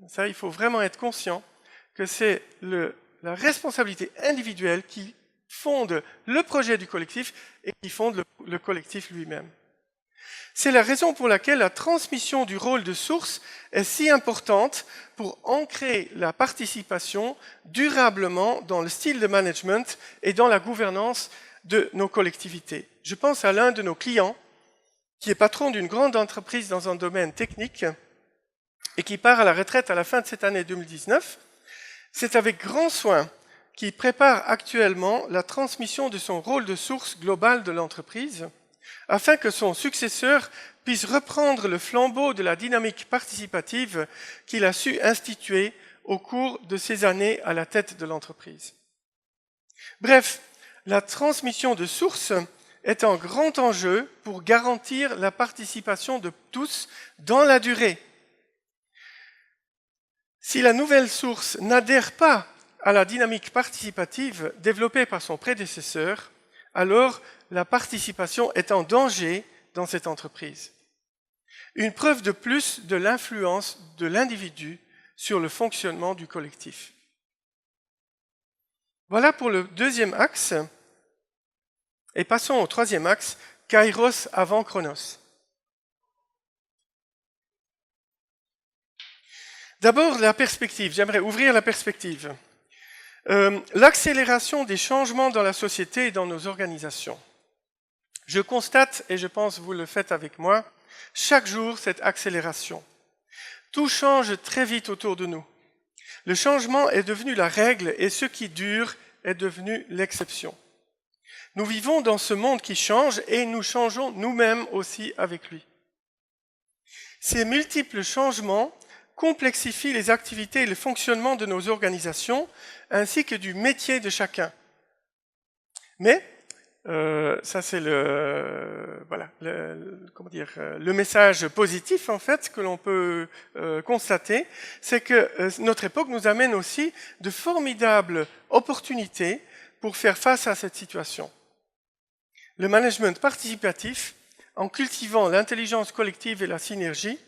Ça, il faut vraiment être conscient que c'est la responsabilité individuelle qui fonde le projet du collectif et qui fonde le collectif lui-même. C'est la raison pour laquelle la transmission du rôle de source est si importante pour ancrer la participation durablement dans le style de management et dans la gouvernance de nos collectivités. Je pense à l'un de nos clients qui est patron d'une grande entreprise dans un domaine technique et qui part à la retraite à la fin de cette année 2019. C'est avec grand soin qu'il prépare actuellement la transmission de son rôle de source globale de l'entreprise afin que son successeur puisse reprendre le flambeau de la dynamique participative qu'il a su instituer au cours de ces années à la tête de l'entreprise. Bref, la transmission de source est un grand enjeu pour garantir la participation de tous dans la durée. Si la nouvelle source n'adhère pas à la dynamique participative développée par son prédécesseur, alors la participation est en danger dans cette entreprise. Une preuve de plus de l'influence de l'individu sur le fonctionnement du collectif. Voilà pour le deuxième axe. Et passons au troisième axe, Kairos avant Chronos. D'abord, la perspective. J'aimerais ouvrir la perspective. L'accélération des changements dans la société et dans nos organisations. Je constate, et je pense que vous le faites avec moi, chaque jour cette accélération. Tout change très vite autour de nous. Le changement est devenu la règle et ce qui dure est devenu l'exception. Nous vivons dans ce monde qui change et nous changeons nous-mêmes aussi avec lui. Ces multiples changements complexifient les activités et le fonctionnement de nos organisations, ainsi que du métier de chacun. Mais, ça c'est le message positif en fait que l'on peut constater, c'est que notre époque nous amène aussi de formidables opportunités pour faire face à cette situation. Le management participatif, en cultivant l'intelligence collective et la synergie,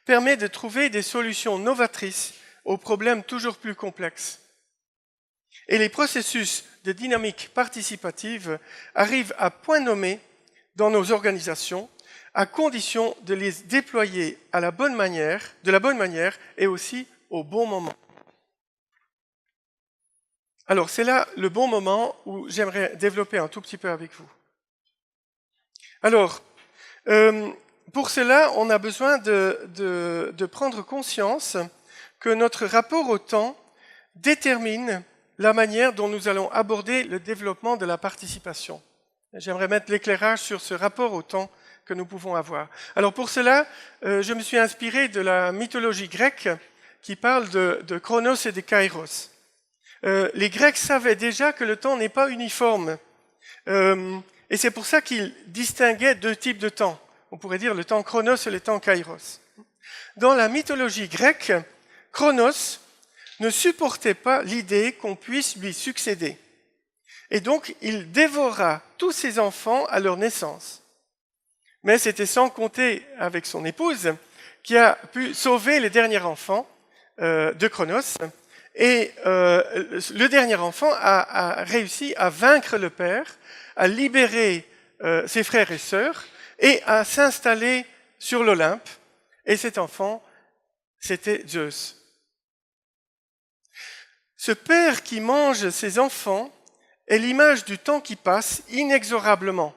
permet de trouver des solutions novatrices aux problèmes toujours plus complexes. Et les processus de dynamique participative arrivent à point nommé dans nos organisations, à condition de les déployer de la bonne manière et aussi au bon moment. Alors, c'est là le bon moment où j'aimerais développer un tout petit peu avec vous. Alors, pour cela, on a besoin de prendre conscience que notre rapport au temps détermine la manière dont nous allons aborder le développement de la participation. J'aimerais mettre l'éclairage sur ce rapport au temps que nous pouvons avoir. Alors pour cela, je me suis inspiré de la mythologie grecque qui parle de Chronos et de Kairos. Les Grecs savaient déjà que le temps n'est pas uniforme. Et c'est pour ça qu'ils distinguaient deux types de temps. On pourrait dire le temps Chronos et le temps Kairos. Dans la mythologie grecque, Chronos ne supportait pas l'idée qu'on puisse lui succéder. Et donc, il dévora tous ses enfants à leur naissance. Mais c'était sans compter avec son épouse, qui a pu sauver les derniers enfants de Chronos. Et le dernier enfant a réussi à vaincre le père, à libérer ses frères et sœurs, et à s'installer sur l'Olympe. Et cet enfant, c'était Zeus. Ce père qui mange ses enfants est l'image du temps qui passe inexorablement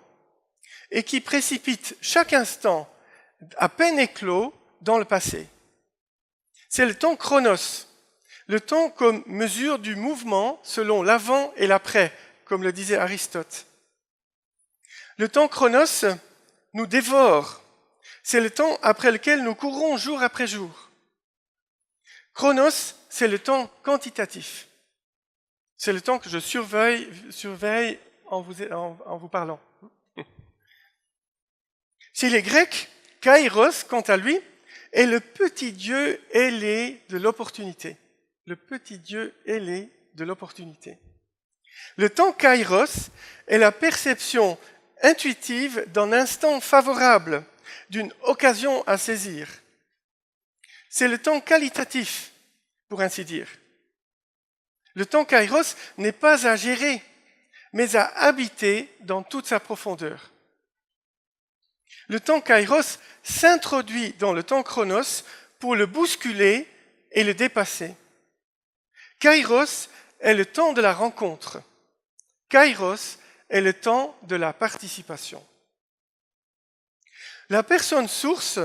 et qui précipite chaque instant, à peine éclos, dans le passé. C'est le temps Chronos, le temps comme mesure du mouvement selon l'avant et l'après, comme le disait Aristote. Le temps Chronos nous dévore, c'est le temps après lequel nous courons jour après jour. Chronos, c'est le temps quantitatif. C'est le temps que je surveille en vous parlant. Chez les Grecs, Kairos, quant à lui, est le petit dieu ailé de l'opportunité. Le petit dieu ailé de l'opportunité. Le temps Kairos est la perception intuitive d'un instant favorable, d'une occasion à saisir. C'est le temps qualitatif, pour ainsi dire. Le temps Kairos n'est pas à gérer, mais à habiter dans toute sa profondeur. Le temps Kairos s'introduit dans le temps Chronos pour le bousculer et le dépasser. Kairos est le temps de la rencontre. Kairos est le temps de la participation. La personne source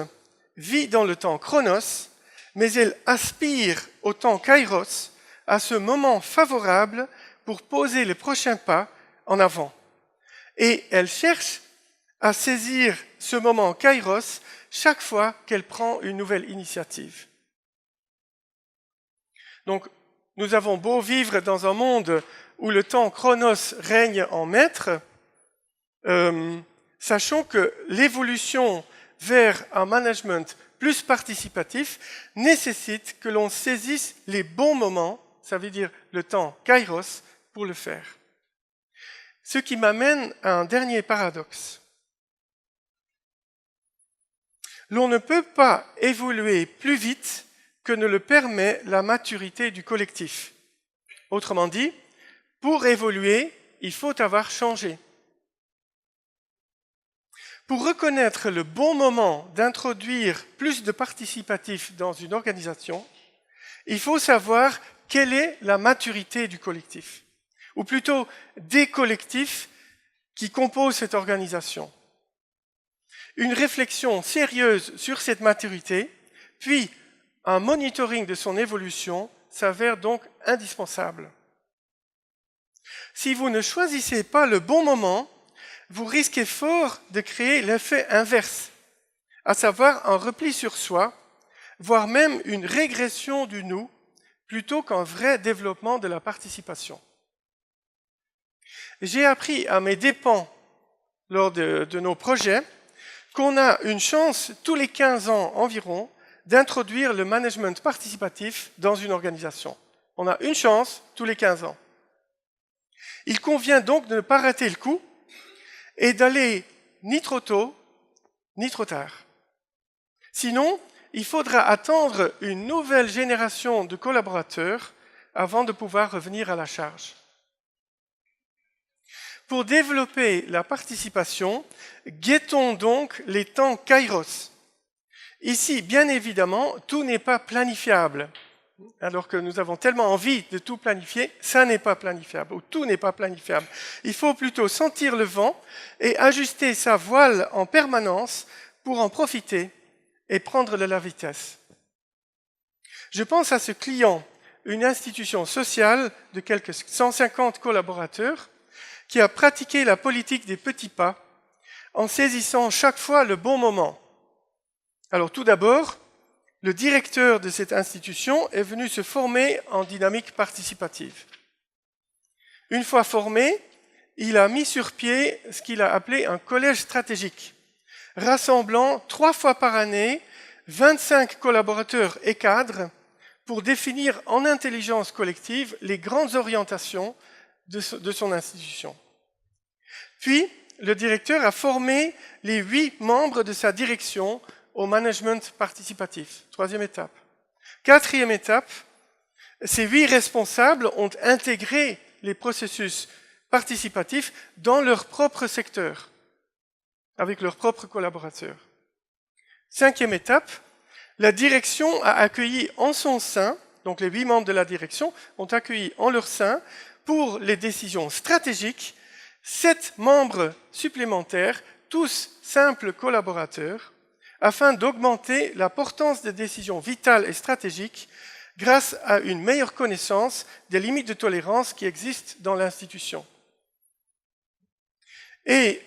vit dans le temps Chronos, mais elle aspire au temps Kairos, à ce moment favorable pour poser le prochain pas en avant. Et elle cherche à saisir ce moment Kairos chaque fois qu'elle prend une nouvelle initiative. Donc, nous avons beau vivre dans un monde où le temps Chronos règne en maître, sachons que l'évolution vers un management plus participatif nécessite que l'on saisisse les bons moments, ça veut dire le temps Kairos, pour le faire. Ce qui m'amène à un dernier paradoxe. L'on ne peut pas évoluer plus vite que ne le permet la maturité du collectif. Autrement dit, pour évoluer, il faut avoir changé. Pour reconnaître le bon moment d'introduire plus de participatif dans une organisation, il faut savoir quelle est la maturité du collectif, ou plutôt des collectifs qui composent cette organisation. Une réflexion sérieuse sur cette maturité, puis un monitoring de son évolution s'avère donc indispensable. Si vous ne choisissez pas le bon moment, vous risquez fort de créer l'effet inverse, à savoir un repli sur soi, voire même une régression du nous, plutôt qu'un vrai développement de la participation. J'ai appris à mes dépens, lors de nos projets, qu'on a une chance tous les 15 ans environ d'introduire le management participatif dans une organisation. On a une chance tous les 15 ans. Il convient donc de ne pas rater le coup et d'aller ni trop tôt, ni trop tard. Sinon, il faudra attendre une nouvelle génération de collaborateurs avant de pouvoir revenir à la charge. Pour développer la participation, guettons donc les temps kairos. Ici, bien évidemment, tout n'est pas planifiable. Alors que nous avons tellement envie de tout planifier, ça n'est pas planifiable, ou tout n'est pas planifiable. Il faut plutôt sentir le vent et ajuster sa voile en permanence pour en profiter et prendre de la vitesse. Je pense à ce client, une institution sociale de quelques 150 collaborateurs, qui a pratiqué la politique des petits pas en saisissant chaque fois le bon moment. Alors tout d'abord, le directeur de cette institution est venu se former en dynamique participative. Une fois formé, il a mis sur pied ce qu'il a appelé un collège stratégique, rassemblant 3 fois par année 25 collaborateurs et cadres pour définir en intelligence collective les grandes orientations de son institution. Puis, le directeur a formé les 8 membres de sa direction au management participatif. 3e étape. 4e étape, ces 8 responsables ont intégré les processus participatifs dans leur propre secteur, avec leurs propres collaborateurs. 5e étape, la direction a accueilli en son sein, donc les 8 membres de la direction ont accueilli en leur sein, pour les décisions stratégiques, 7 membres supplémentaires, tous simples collaborateurs, afin d'augmenter la portance des décisions vitales et stratégiques grâce à une meilleure connaissance des limites de tolérance qui existent dans l'institution. Et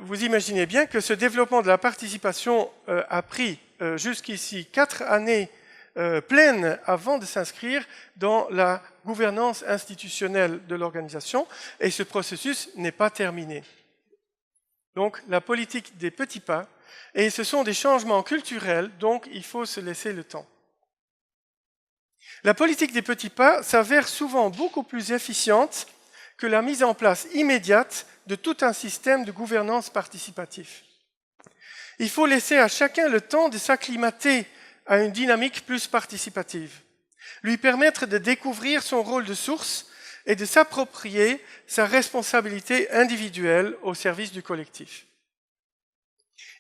vous imaginez bien que ce développement de la participation a pris jusqu'ici 4 années pleines avant de s'inscrire dans la gouvernance institutionnelle de l'organisation, et ce processus n'est pas terminé. Donc la politique des petits pas, et ce sont des changements culturels, donc il faut se laisser le temps. La politique des petits pas s'avère souvent beaucoup plus efficiente que la mise en place immédiate de tout un système de gouvernance participatif. Il faut laisser à chacun le temps de s'acclimater à une dynamique plus participative, lui permettre de découvrir son rôle de source et de s'approprier sa responsabilité individuelle au service du collectif.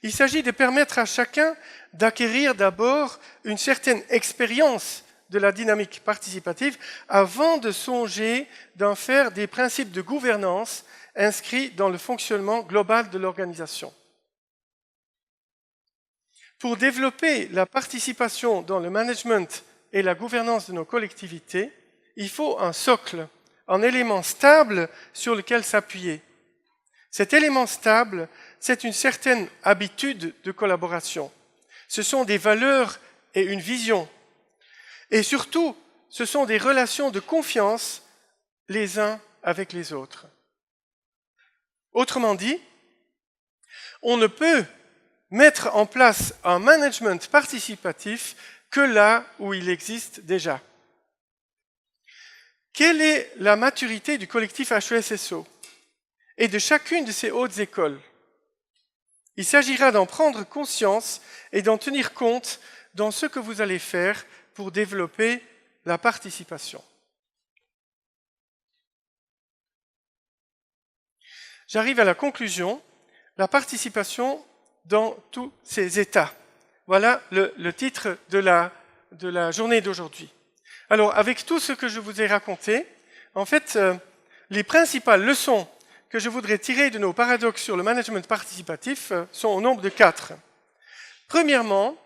Il s'agit de permettre à chacun d'acquérir d'abord une certaine expérience de la dynamique participative avant de songer d'en faire des principes de gouvernance inscrits dans le fonctionnement global de l'organisation. Pour développer la participation dans le management et la gouvernance de nos collectivités, il faut un socle, un élément stable sur lequel s'appuyer. Cet élément stable, c'est une certaine habitude de collaboration. Ce sont des valeurs et une vision. Et surtout, ce sont des relations de confiance les uns avec les autres. Autrement dit, on ne peut mettre en place un management participatif que là où il existe déjà. Quelle est la maturité du collectif HESSO et de chacune de ces hautes écoles? Il s'agira d'en prendre conscience et d'en tenir compte dans ce que vous allez faire pour développer la participation. J'arrive à la conclusion, la participation dans tous ses états. Voilà le titre de la journée d'aujourd'hui. Alors, avec tout ce que je vous ai raconté, en fait, les principales leçons que je voudrais tirer de nos paradoxes sur le management participatif sont au nombre de 4. Premièrement,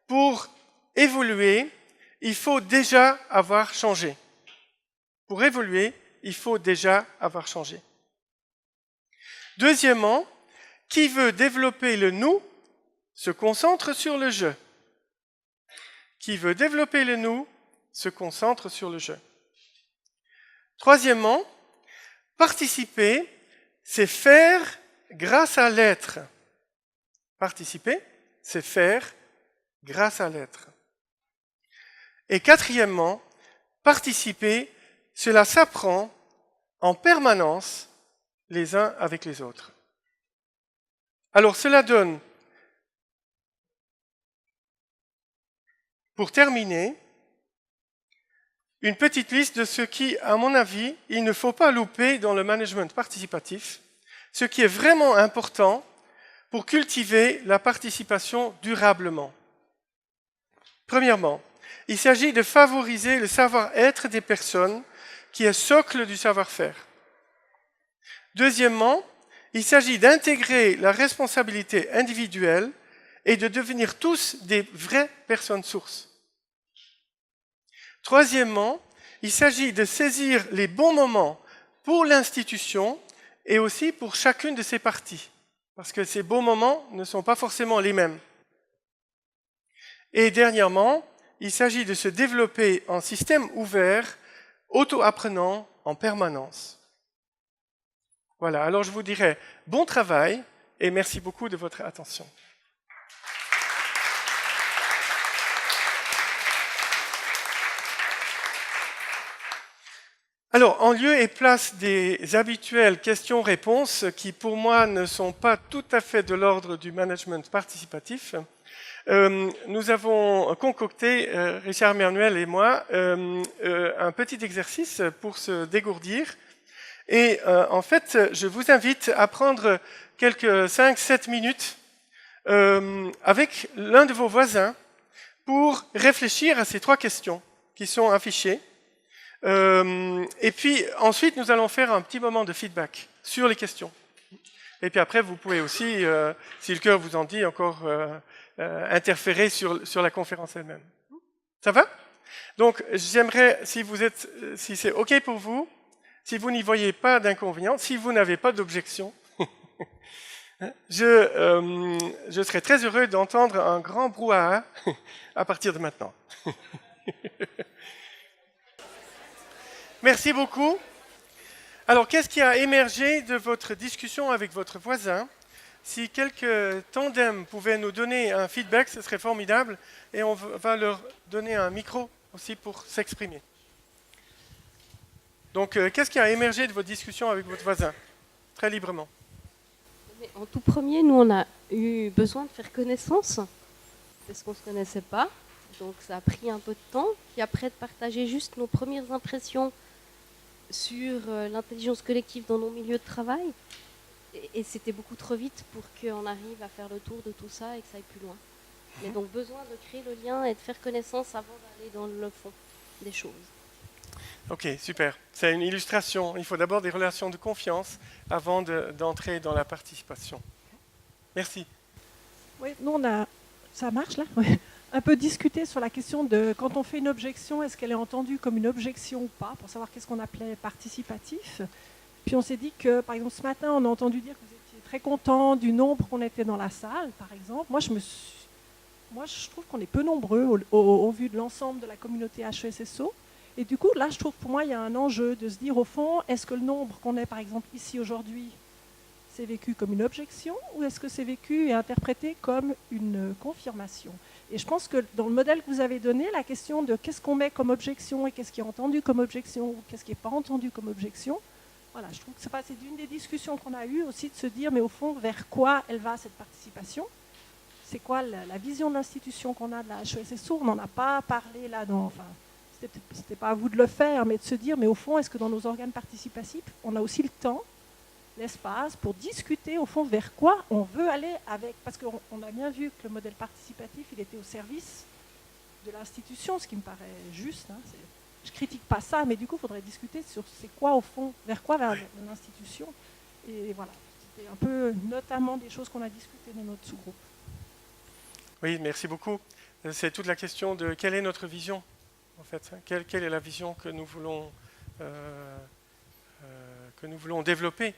pour évoluer, il faut déjà avoir changé. Pour évoluer, il faut déjà avoir changé. Deuxièmement, qui veut développer le nous se concentre sur le je. Qui veut développer le nous se concentre sur le je. Troisièmement, participer, c'est faire grâce à l'être. Participer, c'est faire grâce à l'être. Et quatrièmement, participer, cela s'apprend en permanence les uns avec les autres. Alors cela donne, pour terminer, une petite liste de ce qui, à mon avis, il ne faut pas louper dans le management participatif, ce qui est vraiment important pour cultiver la participation durablement. Premièrement, il s'agit de favoriser le savoir-être des personnes, qui est socle du savoir-faire. Deuxièmement, il s'agit d'intégrer la responsabilité individuelle et de devenir tous des vraies personnes sources. Troisièmement, il s'agit de saisir les bons moments pour l'institution et aussi pour chacune de ses parties, parce que ces bons moments ne sont pas forcément les mêmes. Et dernièrement, il s'agit de se développer en système ouvert, auto-apprenant en permanence. Voilà, alors je vous dirais bon travail et merci beaucoup de votre attention. Alors, en lieu et place des habituelles questions-réponses qui, pour moi, ne sont pas tout à fait de l'ordre du management participatif, nous avons concocté, Richard Mernuel et moi, un petit exercice pour se dégourdir. Et en fait, je vous invite à prendre quelques 5-7 minutes avec l'un de vos voisins pour réfléchir à ces 3 questions qui sont affichées. Et puis ensuite, nous allons faire un petit moment de feedback sur les questions. Et puis après, vous pouvez aussi, si le cœur vous en dit, encore interférer sur la conférence elle-même. Ça va? Donc, j'aimerais, si c'est OK pour vous, si vous n'y voyez pas d'inconvénient, si vous n'avez pas d'objection, je serais très heureux d'entendre un grand brouhaha à partir de maintenant. Merci beaucoup. Alors, qu'est-ce qui a émergé de votre discussion avec votre voisin? Si quelques tandems pouvaient nous donner un feedback, ce serait formidable. Et on va leur donner un micro aussi pour s'exprimer. Donc, qu'est-ce qui a émergé de votre discussion avec votre voisin? Très librement. Mais en tout premier, nous, on a eu besoin de faire connaissance, parce qu'on ne se connaissait pas. Donc, ça a pris un peu de temps. Puis après, de partager juste nos premières impressions sur l'intelligence collective dans nos milieux de travail. Et c'était beaucoup trop vite pour qu'on arrive à faire le tour de tout ça et que ça aille plus loin. Mais donc, besoin de créer le lien et de faire connaissance avant d'aller dans le fond des choses. Ok, super. C'est une illustration. Il faut d'abord des relations de confiance avant d'entrer dans la participation. Merci. Oui, nous, ça marche là. Ouais. Un peu discuté sur la question de quand on fait une objection, est-ce qu'elle est entendue comme une objection ou pas, pour savoir qu'est-ce qu'on appelait participatif. Puis on s'est dit que, par exemple, ce matin, on a entendu dire que vous étiez très content du nombre qu'on était dans la salle, par exemple. Moi, je trouve qu'on est peu nombreux au vu de l'ensemble de la communauté HESSO. Et du coup, là, je trouve que pour moi, il y a un enjeu de se dire, au fond, est-ce que le nombre qu'on est, par exemple, ici aujourd'hui, c'est vécu comme une objection ou est-ce que c'est vécu et interprété comme une confirmation? Et je pense que dans le modèle que vous avez donné, la question de qu'est-ce qu'on met comme objection et qu'est-ce qui est entendu comme objection ou qu'est-ce qui n'est pas entendu comme objection, voilà, je trouve que c'est une des discussions qu'on a eues aussi de se dire, mais au fond, vers quoi elle va cette participation? C'est quoi la vision de l'institution qu'on a de la HESSO? On n'en a pas parlé là, c'était pas à vous de le faire, mais de se dire, mais au fond, est-ce que dans nos organes participatifs, on a aussi le temps, l'espace pour discuter au fond vers quoi on veut aller avec, parce qu'on a bien vu que le modèle participatif, il était au service de l'institution, ce qui me paraît juste. Hein, je critique pas ça, mais du coup, il faudrait discuter sur c'est quoi au fond, vers quoi vers l'institution. Et voilà, c'était un peu notamment des choses qu'on a discutées dans notre sous-groupe. Oui, merci beaucoup. C'est toute la question de quelle est notre vision, en fait. Quelle est la vision que nous voulons développer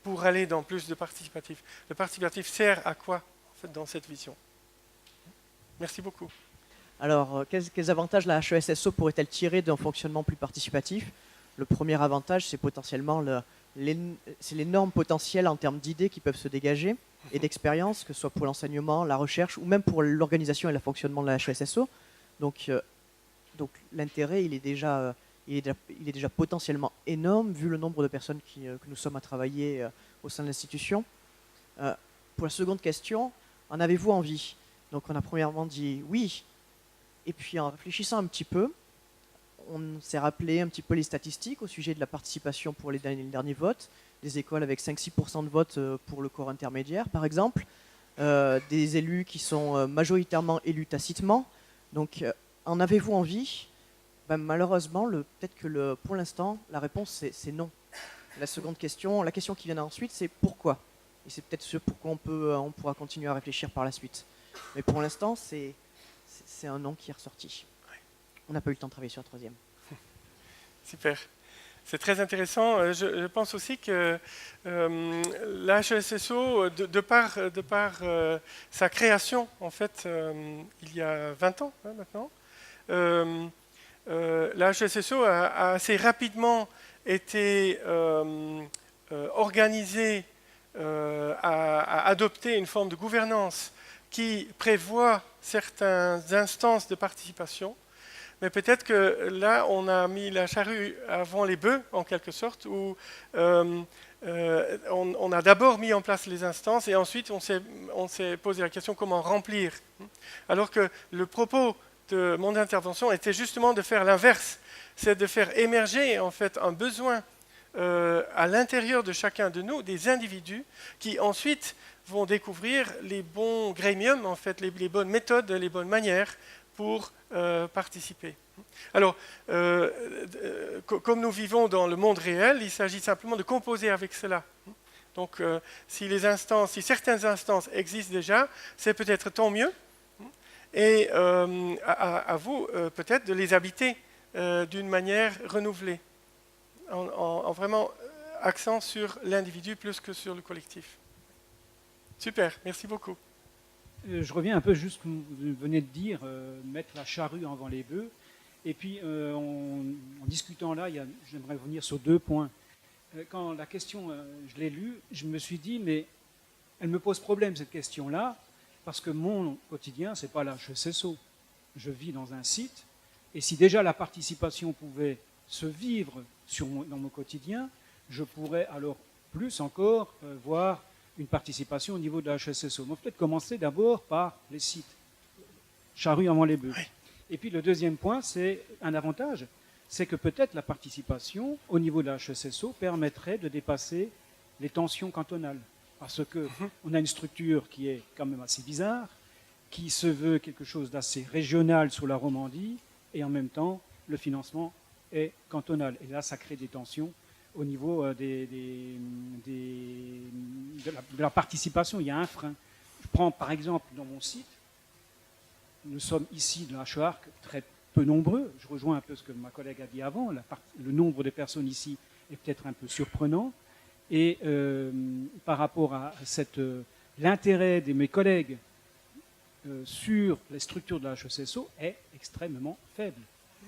pour aller dans plus de participatif. Le participatif sert à quoi, en en fait, dans cette vision. Merci beaucoup. Alors, quels avantages la HESSO pourrait-elle tirer d'un fonctionnement plus participatif? Le premier avantage, c'est potentiellement l'énorme potentiel en termes d'idées qui peuvent se dégager et d'expérience, que ce soit pour l'enseignement, la recherche ou même pour l'organisation et le fonctionnement de la HESSO. Donc l'intérêt, il est déjà potentiellement énorme vu le nombre de personnes que nous sommes à travailler au sein de l'institution. Pour la seconde question, en avez-vous envie? Donc on a premièrement dit oui, et puis en réfléchissant un petit peu, on s'est rappelé un petit peu les statistiques au sujet de la participation pour les derniers votes, des écoles avec 5-6% de votes pour le corps intermédiaire par exemple, des élus qui sont majoritairement élus tacitement. Donc en avez-vous envie? Malheureusement, peut-être que pour l'instant, la réponse c'est non. La seconde question, la question qui vient ensuite, c'est pourquoi? Et c'est peut-être ce pourquoi on pourra continuer à réfléchir par la suite. Mais pour l'instant, c'est un non qui est ressorti. On n'a pas eu le temps de travailler sur la troisième. Super. C'est très intéressant. Je pense aussi que la HESSO, de par sa création, en fait, il y a 20 ans maintenant, la HESSO a assez rapidement été organisée à adopter une forme de gouvernance qui prévoit certaines instances de participation. Mais peut-être que là, on a mis la charrue avant les bœufs, en quelque sorte, où on a d'abord mis en place les instances et ensuite on s'est posé la question comment remplir. Alors que le propos de mon intervention était justement de faire l'inverse, c'est de faire émerger en fait un besoin à l'intérieur de chacun de nous, des individus, qui ensuite vont découvrir les bons grémiums, en fait, les bonnes méthodes, les bonnes manières pour participer. Alors, comme nous vivons dans le monde réel, il s'agit simplement de composer avec cela. Donc, si certaines instances existent déjà, c'est peut-être tant mieux. Et à vous, peut-être, de les habiter d'une manière renouvelée, en vraiment accent sur l'individu plus que sur le collectif. Super, merci beaucoup. Je reviens un peu juste ce que vous venez de dire, mettre la charrue avant les bœufs. Et puis, en discutant là, j'aimerais revenir sur 2 points. Quand la question, je l'ai lue, je me suis dit, mais elle me pose problème cette question-là, parce que mon quotidien, ce n'est pas la HESSO. Je vis dans un site, et si déjà la participation pouvait se vivre dans mon quotidien, je pourrais alors plus encore voir une participation au niveau de la HESSO. Mais peut-être commencer d'abord par les sites. Charrue avant les bœufs. Oui. Et puis le deuxième point, c'est un avantage, c'est que peut-être la permettrait de dépasser les tensions cantonales. Parce qu'on a une structure qui est quand même assez bizarre, qui se veut quelque chose d'assez régional sur la Romandie, et en même temps, le financement est cantonal. Et là, ça crée des tensions au niveau de la participation. Il y a un frein. Je prends par exemple dans mon site, nous sommes ici de la HEARC très peu nombreux. Je rejoins un peu ce que ma collègue a dit avant. Le nombre de personnes ici est peut-être un peu surprenant. Et par rapport à l'intérêt de mes collègues sur les structures de la HESSO est extrêmement faible.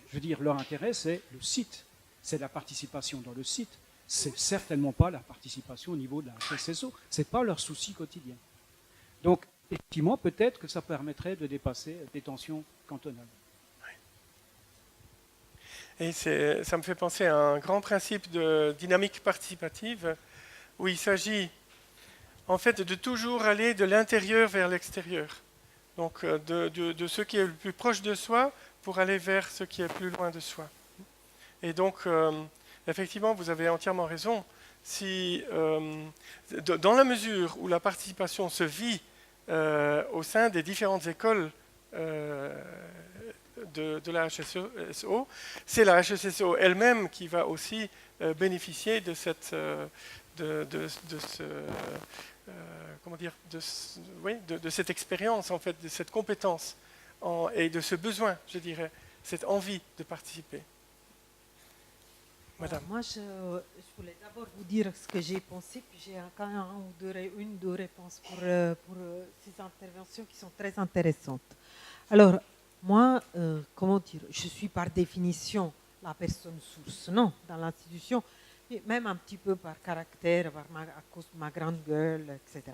Je veux dire, leur intérêt, c'est le site. C'est la participation dans le site. C'est certainement pas la participation au niveau de la HESSO. Ce n'est pas leur souci quotidien. Donc, effectivement, peut-être que ça permettrait de dépasser des tensions cantonales. Et ça me fait penser à un grand principe de dynamique participative où il s'agit en fait de toujours aller de l'intérieur vers l'extérieur. Donc de ce qui est le plus proche de soi pour aller vers ce qui est plus loin de soi. Et donc, effectivement, vous avez entièrement raison. Dans la mesure où la participation se vit au sein des différentes écoles de la HESSO, c'est la HESSO elle-même qui va aussi bénéficier de cette expérience, en fait, de cette compétence et de ce besoin, je dirais, cette envie de participer. Madame. Moi, je voulais d'abord vous dire ce que j'ai pensé, puis j'ai quand même une ou deux réponses pour ces interventions qui sont très intéressantes. Alors, moi, comment dire, je suis par définition la personne source, non, dans l'institution, mais même un petit peu par caractère, à cause de ma grande gueule, etc.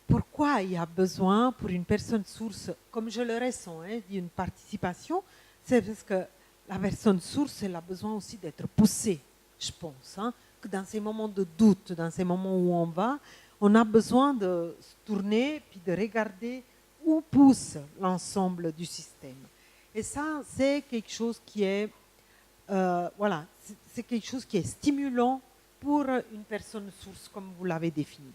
Pourquoi il y a besoin pour une personne source, comme je le ressens, d'une participation, c'est parce que la personne source, elle a besoin aussi d'être poussée, je pense. Que dans ces moments de doute, dans ces moments où on a besoin de se tourner puis de regarder où pousse l'ensemble du système. Et ça, c'est quelque chose qui est, c'est quelque chose qui est stimulant pour une personne source, comme vous l'avez défini.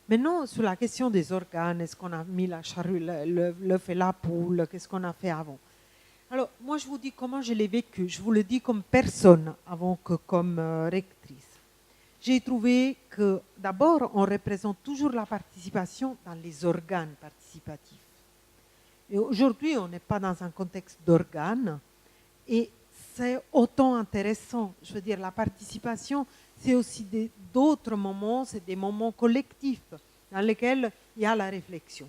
Maintenant, sur la question des organes, est-ce qu'on a mis la charrue, l'œuf et la poule, qu'est-ce qu'on a fait avant? Alors, moi, je vous dis comment je l'ai vécu. Je vous le dis comme personne avant que comme rectrice. J'ai trouvé que, d'abord, on représente toujours la participation dans les organes participatifs. Et aujourd'hui, on n'est pas dans un contexte d'organes. Et c'est autant intéressant. Je veux dire, la participation, c'est aussi d'autres moments, c'est des moments collectifs dans lesquels il y a la réflexion.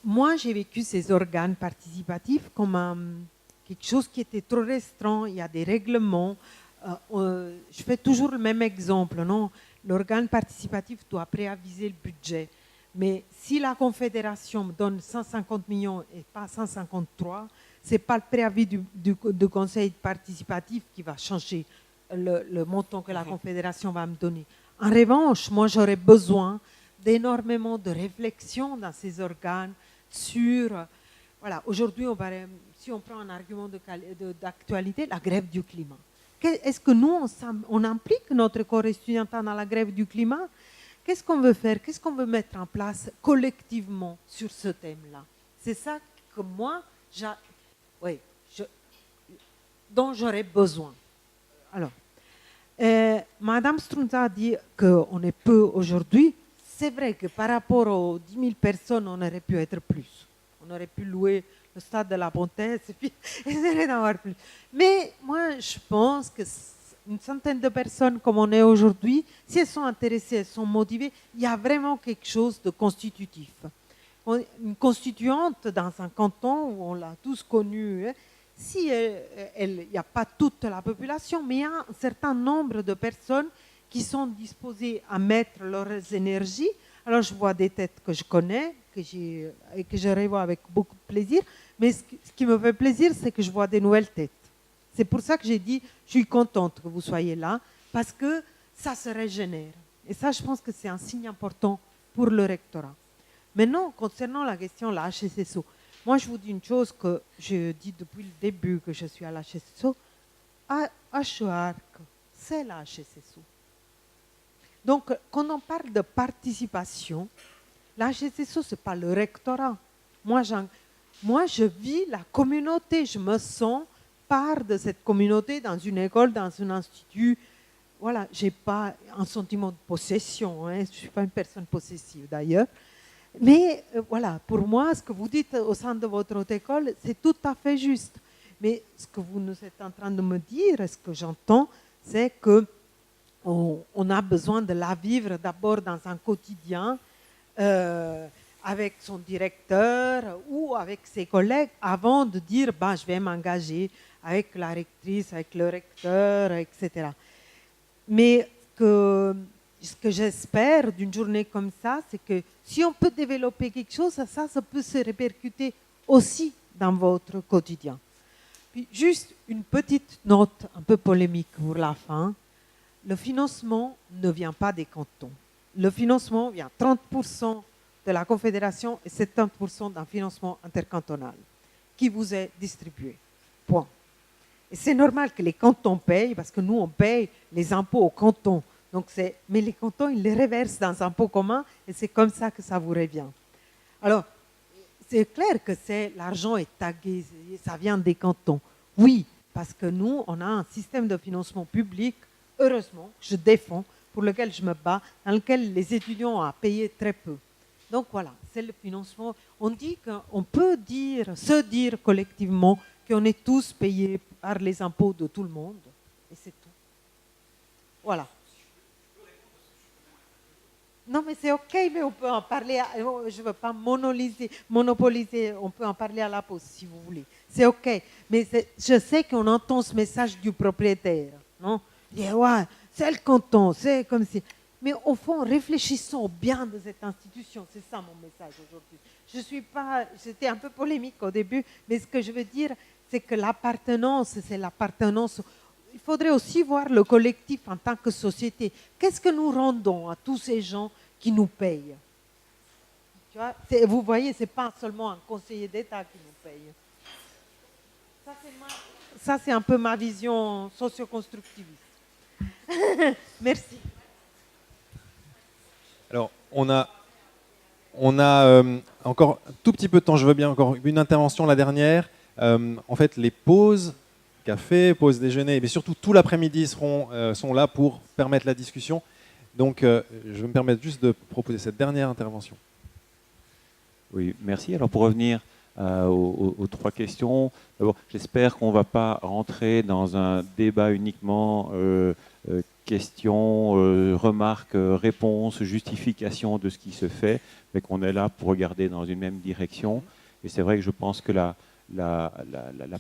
Moi, j'ai vécu ces organes participatifs comme quelque chose qui était trop restreint. Il y a des règlements. Je fais toujours le même exemple, non? L'organe participatif doit préaviser le budget. Mais si la Confédération me donne 150 millions et pas 153, ce n'est pas le préavis du Conseil participatif qui va changer le montant que la Confédération va me donner. En revanche, moi, j'aurais besoin d'énormément de réflexion dans ces organes sur, voilà, aujourd'hui, si on prend un argument d'actualité, la grève du climat. Est-ce que nous, on implique notre corps estudiantin dans la grève du climat? Qu'est-ce qu'on veut faire? Qu'est-ce qu'on veut mettre en place collectivement sur ce thème-là? C'est ça que moi, dont j'aurais besoin. Alors, Madame Strunza a dit qu'on est peu aujourd'hui. C'est vrai que par rapport aux 10 000 personnes, on aurait pu être plus. On aurait pu louer le stade de la Bonté et puis essayer d'avoir plus. Mais moi, je pense que une centaine de personnes comme on est aujourd'hui, si elles sont intéressées, elles sont motivées, il y a vraiment quelque chose de constitutif. Une constituante dans un canton où on l'a tous connu, si il n'y a pas toute la population, mais il y a un certain nombre de personnes qui sont disposées à mettre leurs énergies. Alors je vois des têtes que je connais, et que je revois avec beaucoup de plaisir, mais ce qui me fait plaisir, c'est que je vois des nouvelles têtes. C'est pour ça que j'ai dit, je suis contente que vous soyez là, parce que ça se régénère. Et ça, je pense que c'est un signe important pour le rectorat. Maintenant, concernant la question de la HSSO, moi, je vous dis une chose que je dis depuis le début que je suis à la HSSO. HEARC, c'est la HSSO. Donc, quand on parle de participation, la HSSO, ce n'est pas le rectorat. Moi, je vis la communauté, je me sens part de cette communauté dans une école, dans un institut. Voilà, je n'ai pas un sentiment de possession, je ne suis pas une personne possessive d'ailleurs. Mais voilà, pour moi, ce que vous dites au sein de votre haute école, c'est tout à fait juste. Mais ce que vous nous êtes en train de me dire, ce que j'entends, c'est qu'on a besoin de la vivre d'abord dans un quotidien, avec son directeur ou avec ses collègues, avant de dire je vais m'engager avec la rectrice, avec le recteur, etc. Mais ce que j'espère d'une journée comme ça, c'est que si on peut développer quelque chose, ça peut se répercuter aussi dans votre quotidien. Puis juste une petite note un peu polémique pour la fin. Le financement ne vient pas des cantons. Le financement vient 30% de la Confédération et 70% d'un financement intercantonal qui vous est distribué. Point. Et c'est normal que les cantons payent, parce que nous, on paye les impôts aux cantons. Mais les cantons, ils les reversent dans un pot commun et c'est comme ça que ça vous revient. Alors, c'est clair que l'argent est tagué, ça vient des cantons. Oui, parce que nous, on a un système de financement public, heureusement, je défends, pour lequel je me bats, dans lequel les étudiants ont à payer très peu. Donc voilà, c'est le financement. On dit qu'on peut se dire collectivement qu'on est tous payés par les impôts de tout le monde, et c'est tout. Voilà. Non, mais c'est OK, mais on peut en parler. Je ne veux pas monopoliser. On peut en parler à la pause, si vous voulez. C'est OK. Mais je sais qu'on entend ce message du propriétaire. Non? Il dit, ouais, c'est le canton, c'est comme si. Mais au fond, réfléchissons au bien de cette institution. C'est ça mon message aujourd'hui. Je suis pas. J'étais un peu polémique au début, mais ce que je veux dire, c'est que l'appartenance, c'est l'appartenance. Il faudrait aussi voir le collectif en tant que société. Qu'est-ce que nous rendons à tous ces gens qui nous payent? Tu vois, vous voyez, ce n'est pas seulement un conseiller d'État qui nous paye. Ça, c'est un peu ma vision socio-constructiviste. Merci. Alors, on a encore un tout petit peu de temps, je veux bien encore une intervention, la dernière. En fait, les pauses café, pause déjeuner, mais surtout tout l'après-midi sont là pour permettre la discussion. Donc, je vais me permettre juste de proposer cette dernière intervention. Oui, merci. Alors, pour revenir aux trois questions, d'abord, j'espère qu'on ne va pas rentrer dans un débat uniquement questions, remarques, réponses, justifications de ce qui se fait, mais qu'on est là pour regarder dans une même direction. Et c'est vrai que je pense que la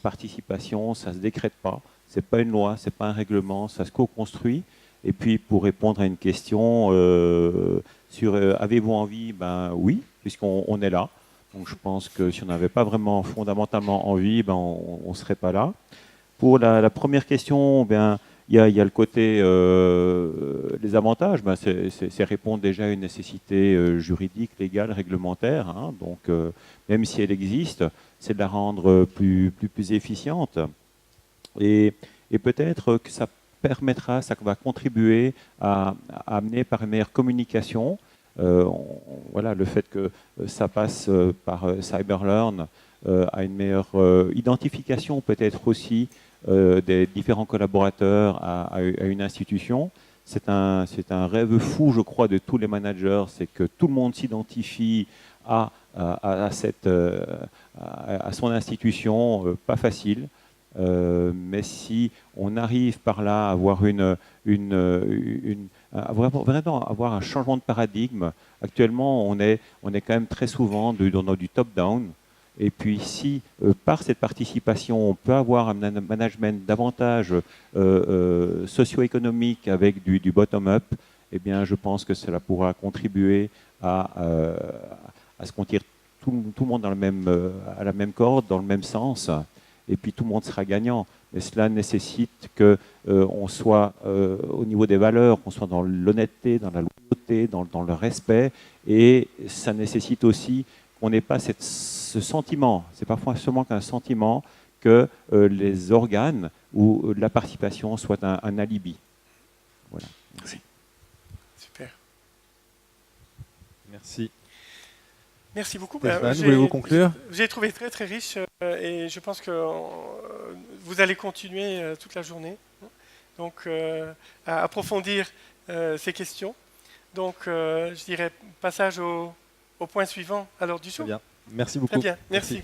participation, ça ne se décrète pas. Ce n'est pas une loi, ce n'est pas un règlement, ça se co-construit. Et puis, pour répondre à une question sur avez-vous envie? Ben oui, puisqu'on est là. Donc, je pense que si on n'avait pas vraiment fondamentalement envie, ben, on ne serait pas là. Pour la première question, ben, il y a le côté les avantages. Ben, c'est répondre déjà à une nécessité juridique, légale, réglementaire. Hein. Donc, même si elle existe, c'est de la rendre plus efficiente. Et peut-être que ça permettra, ça va contribuer à amener par une meilleure communication. Voilà, le fait que ça passe par CyberLearn à une meilleure identification peut-être aussi des différents collaborateurs à une institution. C'est un rêve fou, je crois, de tous les managers, c'est que tout le monde s'identifie à son institution, pas facile. Mais si on arrive par là à avoir avoir un changement de paradigme, actuellement on est quand même très souvent dans du top-down. Et puis si par cette participation on peut avoir un management davantage socio-économique avec du bottom-up, eh bien je pense que cela pourra contribuer à ce qu'on tire tout le monde à la même corde, dans le même sens. Et puis tout le monde sera gagnant. Mais cela nécessite qu'on soit au niveau des valeurs, qu'on soit dans l'honnêteté, dans la loyauté, dans le respect. Et ça nécessite aussi qu'on n'ait pas ce sentiment, c'est parfois seulement qu'un sentiment, que les organes ou la participation soient un alibi. Voilà. Merci. Super. Merci. Merci beaucoup. Stéphane, voulez-vous conclure? J'ai trouvé très très riche et je pense que vous allez continuer toute la journée. Donc à approfondir ces questions. Donc je dirais passage au point suivant à l'ordre du jour. Très bien. Merci beaucoup. Très bien, merci.